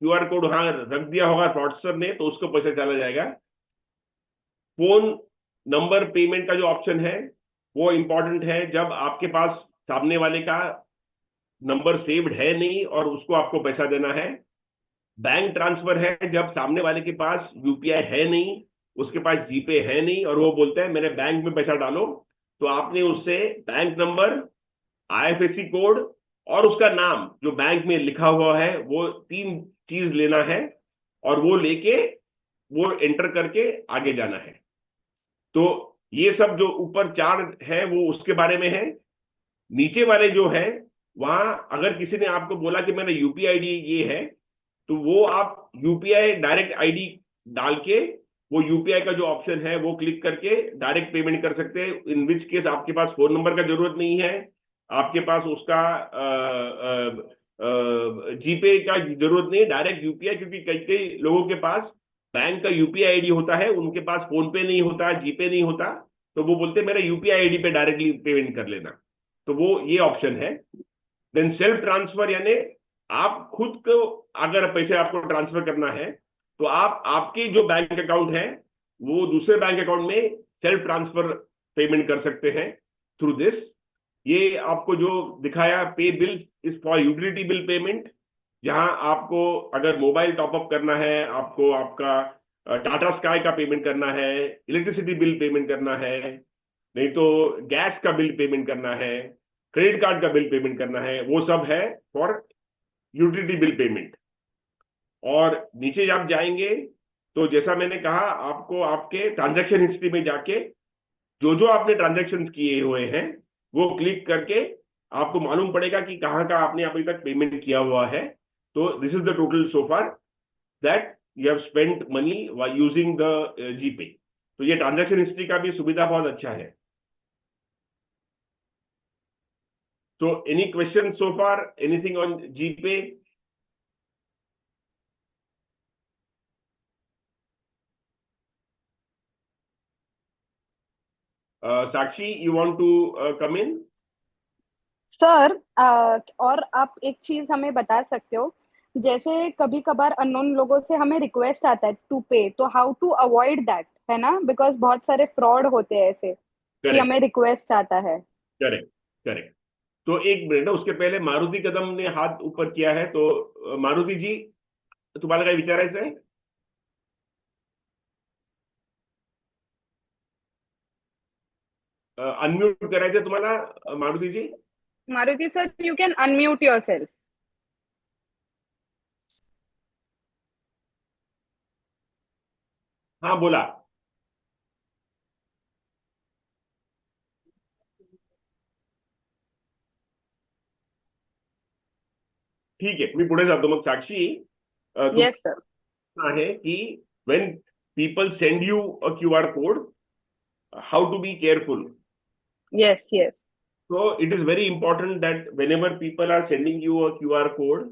QR कोड वहां रख दिया होगा फ्रॉडस्टर ने तो उसको पैसा चला जाएगा. फोन नंबर पेमेंट का जो ऑप्शन है वो इंपॉर्टेंट है जब आपके पास सामने वाले का नंबर सेव्ड है नहीं और उसको आपको पैसा देना है. बैंक ट्रांसफर है जब सामने वाले के पास यूपीआई है नहीं, उसके पास जीपे है नहीं और वो बोलता है मेरे बैंक में पैसा डालो. तो आपने उससे बैंक नंबर, आईएफएससी कोड और उसका नाम जो बैंक में लिखा हुआ है वो 3 चीज लेना है और वो लेके वो एंटर करके आगे जाना है. तो ये सब जो ऊपर 4 है वो उसके बारे में है. नीचे वाले जो है वहां अगर किसी ने आपको बोला कि मेरा यूपीआई आईडी ये है तो वो आप यूपीआई डायरेक्ट आईडी डाल के वो यूपीआई का जो ऑप्शन है वो क्लिक करके डायरेक्ट पेमेंट कर सकते हैं. इन विच केस आपके पास फोन नंबर का जरूरत नहीं है, आपके पास उसका जीपे का जरूरत नहीं, डायरेक्ट यूपीआई. क्योंकि कई लोगों के पास बैंक का यूपीआई आईडी होता है, उनके पास फोन पे नहीं होता, जीपे नहीं होता, तो वो बोलते हैं मेरा यूपीआई आईडी पे डायरेक्टली पेमेंट कर लेना. तो वो ये ऑप्शन है. देन सेल्फ ट्रांसफर, यानी आप खुद को अगर पैसे आपको ट्रांसफर करना है तो आप आपके जो बैंक अकाउंट है वो दूसरे बैंक अकाउंट में सेल्फ ट्रांसफर पेमेंट कर सकते हैं थ्रू दिस. ये आपको जो दिखाया पे bill is for utility bill payment, जहां आपको अगर मोबाइल टॉपअप करना है, आपको आपका टाटा स्काई का पेमेंट करना है, इलेक्ट्रिसिटी बिल पेमेंट करना है, नहीं तो गैस का बिल पेमेंट करना है, क्रेडिट कार्ड का बिल पेमेंट करना है, वो सब है फॉर यूटिलिटी बिल पेमेंट. और नीचे जब जाएंगे तो जैसा मैंने कहा आपको आपके ट्रांजैक्शन हिस्ट्री में जाके जो आपने ट्रांजैक्शन किए हुए हैं वो क्लिक करके आपको मालूम पड़ेगा कि कहाँ का आपने अभी तक पेमेंट किया हुआ है. तो this is the total so far that you have spent money while using the GPay. तो ये ट्रांजैक्शन हिस्ट्री का भी सुविधा बहुत अच्छा है. So any questions so far? Anything on GPay? Sakshi, you want to come in? Sir और आप एक चीज हमें बता सकते हो, जैसे कभी कभार अननोन लोगों से हमें रिक्वेस्ट आता है टू पे, तो हाउ टू अवॉइड दैट, है ना? बिकॉज बहुत सारे फ्रॉड होते हैं ऐसे कि हमें रिक्वेस्ट आता है. Correct correct. तो एक मिनट ना, उसके पहले मारुति कदम ने हाथ ऊपर किया है. तो मारुति जी, तुम्हाला काय विचारायचं आहे? अनम्यूट करायचं तुम्हाला Maruti ji. Maruti sir, you can unmute yourself. हाँ बोला. ठीक आहे, मी पुढे जातो मग. साक्षी, Yes sir. आहे की when people send you a QR code, how to be careful. Yes, yes. So it is very important that whenever people are sending you a QR code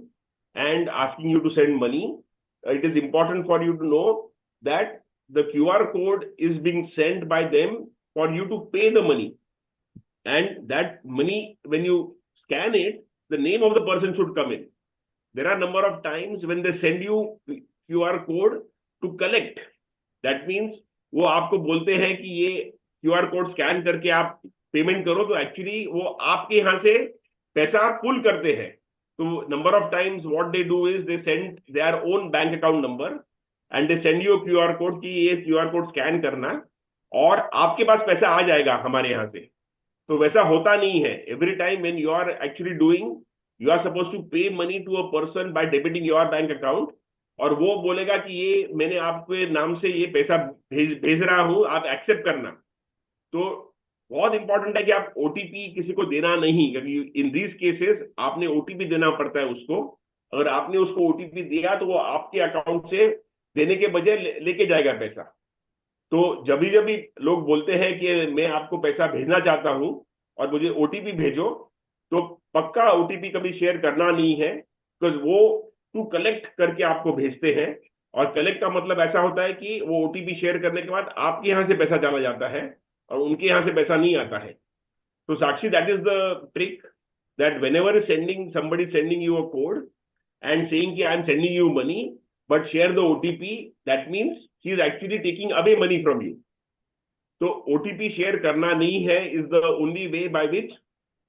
and asking you to send money, it is important for you to know that the QR code is being sent by them for you to pay the money. And that money, when you scan it, the name of the person should come in. There are a number of times when they send you QR code to collect. That means वो आपको बोलते हैं कि ये QR code स्कैन करके आप पेमेंट करो, तो एक्चुअली वो आपके यहाँ से पैसा पुल करते हैं. तो number of times what they do is they send their own bank account number and they send you QR code कि ये QR कोड स्कैन करना और आपके पास पैसा आ जाएगा हमारे यहाँ से. तो वैसा होता नहीं है. Every time when you are actually doing, you are suppose to pay money to a person by debiting your bank account, और वो बोलेगा कि ये मैंने आपके नाम से ये पैसा भेज रहा हूं, आप एक्सेप्ट करना. तो बहुत इंपॉर्टेंट है कि आप ओटीपी किसी को देना नहीं, क्योंकि इन दीज केसेस आपने ओटीपी देना पड़ता है उसको. अगर आपने उसको ओटीपी दिया तो वो आपके अकाउंट से देने के बजाय लेके जाएगा पैसा. तो जब भी लोग बोलते हैं कि मैं आपको पैसा भेजना चाहता हूं और मुझे ओटीपी भेजो, तो पक्का ओटीपी कभी शेयर करना नहीं है, बिकॉज वो टू कलेक्ट करके आपको भेजते हैं. और कलेक्ट का मतलब ऐसा होता है कि वो ओटीपी शेयर करने के बाद आपके यहाँ से पैसा चला जाता है और उनके यहाँ से पैसा नहीं आता है. तो Sakshi, that is the trick, that whenever somebody sending you a code and saying कि I am sending you money but share the OTP, that means he is actually taking away money from you. तो OTP शेयर करना नहीं है is the only way by which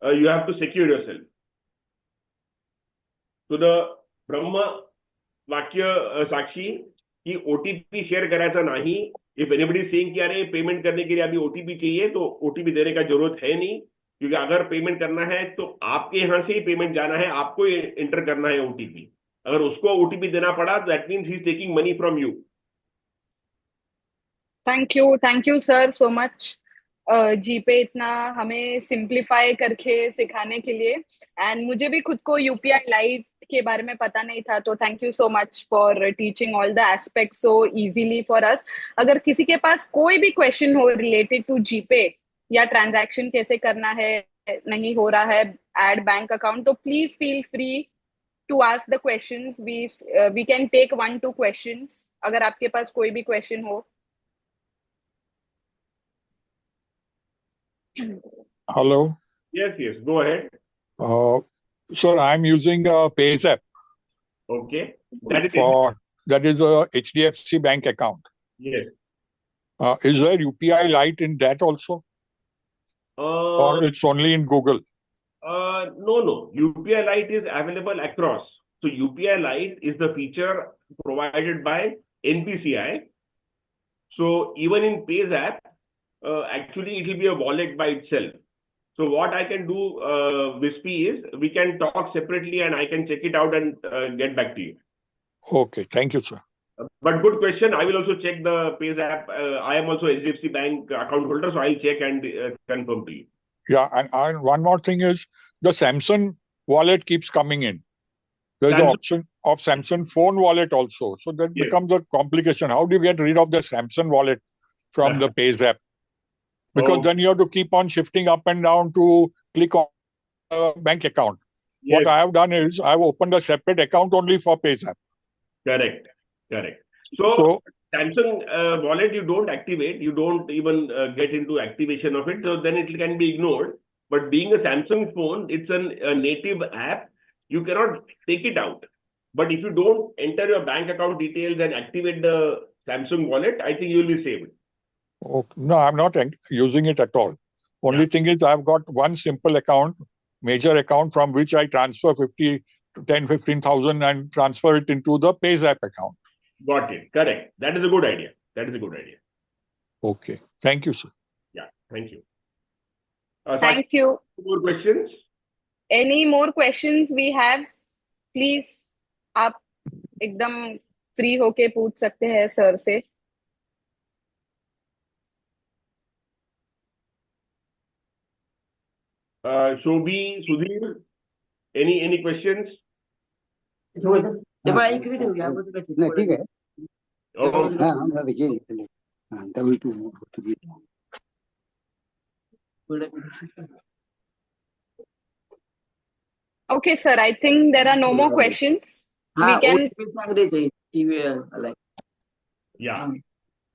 you have to secure yourself. तो the ब्रह्म वाक्य साक्षी कि OTP शेयर करायचा नाही. इफ एनीबडी सेइंग कि अरे पेमेंट करने के लिए अभी ओटीपी चाहिए, तो ओटीपी देने का जरूरत है नहीं, क्योंकि अगर पेमेंट करना है तो आपके यहाँ से ही पेमेंट जाना है, आपको एंटर करना है ओटीपी. अगर उसको ओटीपी देना पड़ा, that means he is taking money from you. Thank you sir so much, GPay इतना हमें सिंप्लीफाई करके सिखाने के लिए. एंड मुझे भी खुद को यूपीआई लाइट के बारे में पता नहीं था, तो thank you so much for teaching all the aspects so easily for us. अगर किसी के पास कोई भी क्वेश्चन हो रिलेटेड टू जीपे या ट्रांजैक्शन कैसे करना है, नहीं हो रहा है ऐड बैंक अकाउंट, तो please feel free to ask the questions. We can take 1-2 questions अगर आपके पास कोई भी क्वेश्चन हो. Hello. Yes, go ahead. Sir, I'm using PayZapp. Okay. That is a HDFC bank account. Yes. Is there UPI Lite in that also? Or it's only in Google? No. UPI Lite is available across. So UPI Lite is the feature provided by NPCI. So even in PayZapp, actually it will be a wallet by itself. So what I can do, Wispy, is we can talk separately and I can check it out and get back to you. Okay, thank you, sir. But good question. I will also check the PayZapp. I am also HDFC Bank account holder, so I'll check and confirm to you. Yeah, and one more thing is the Samsung wallet keeps coming in. There's an of Samsung phone wallet also. So that Yes. becomes a complication. How do you get rid of the Samsung wallet from the PayZapp? Because then you have to keep on shifting up and down to click on bank account. Yes. What I have done is I have opened a separate account only for PayZapp. Correct. So Samsung wallet you don't activate, you don't even get into activation of it, so then it can be ignored. But being a Samsung phone, it's a native app. You cannot take it out. But if you don't enter your bank account details and activate the Samsung wallet, I think you will be saved. Okay. No, I'm not using it at all. Only thing is I've got one simple account, major account, from which I transfer 15,000 and transfer it into the PayZapp account. Got it. Correct. That is a good idea. Okay. Thank you, sir. Yeah. Thank you. Thank you. More questions? Any more questions we have? Please, आप एकदम फ्री होके पूछ सकते हैं सर से. Shobhi, Sudhir, any questions? नहीं ठीक है. हाँ हम देखिए Okay, sir. I think there are no more questions. We can. Yeah.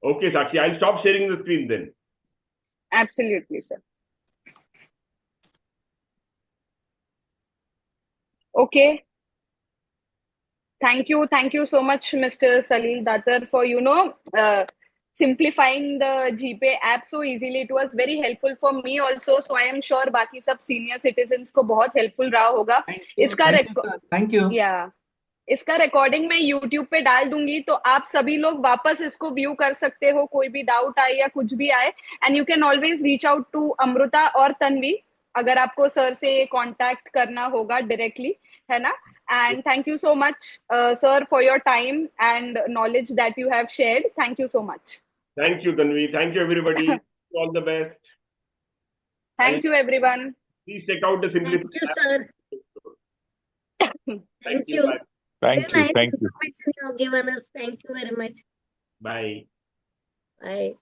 Okay, Sakshi. I'll stop sharing the screen then. Absolutely, sir. Okay. Thank you so much, Mr. Salil Datar, for simplifying the GPay app so easily. It was very helpful for me also. So I am sure बाकी सब senior citizens को बहुत helpful रहा होगा. Thank you. Yeah. इसका रिकॉर्डिंग मैं YouTube पे डाल दूंगी, तो आप सभी लोग वापस इसको व्यू कर सकते हो. कोई भी डाउट आए या कुछ भी आए, and you can always reach out to Amrita और तन्वी अगर आपको सर से कांटेक्ट करना होगा डायरेक्टली, है ना. And thank you so much, sir, for your time and knowledge that you have shared. Thank you so much. Thank you, Tanvi. Thank you, everybody. All the best. Thank you, everyone. Please check out the Simplify. Thank you, sir. Thank you. Bye. Thank you. Thank you. Given us. Thank you very much. Bye. Bye.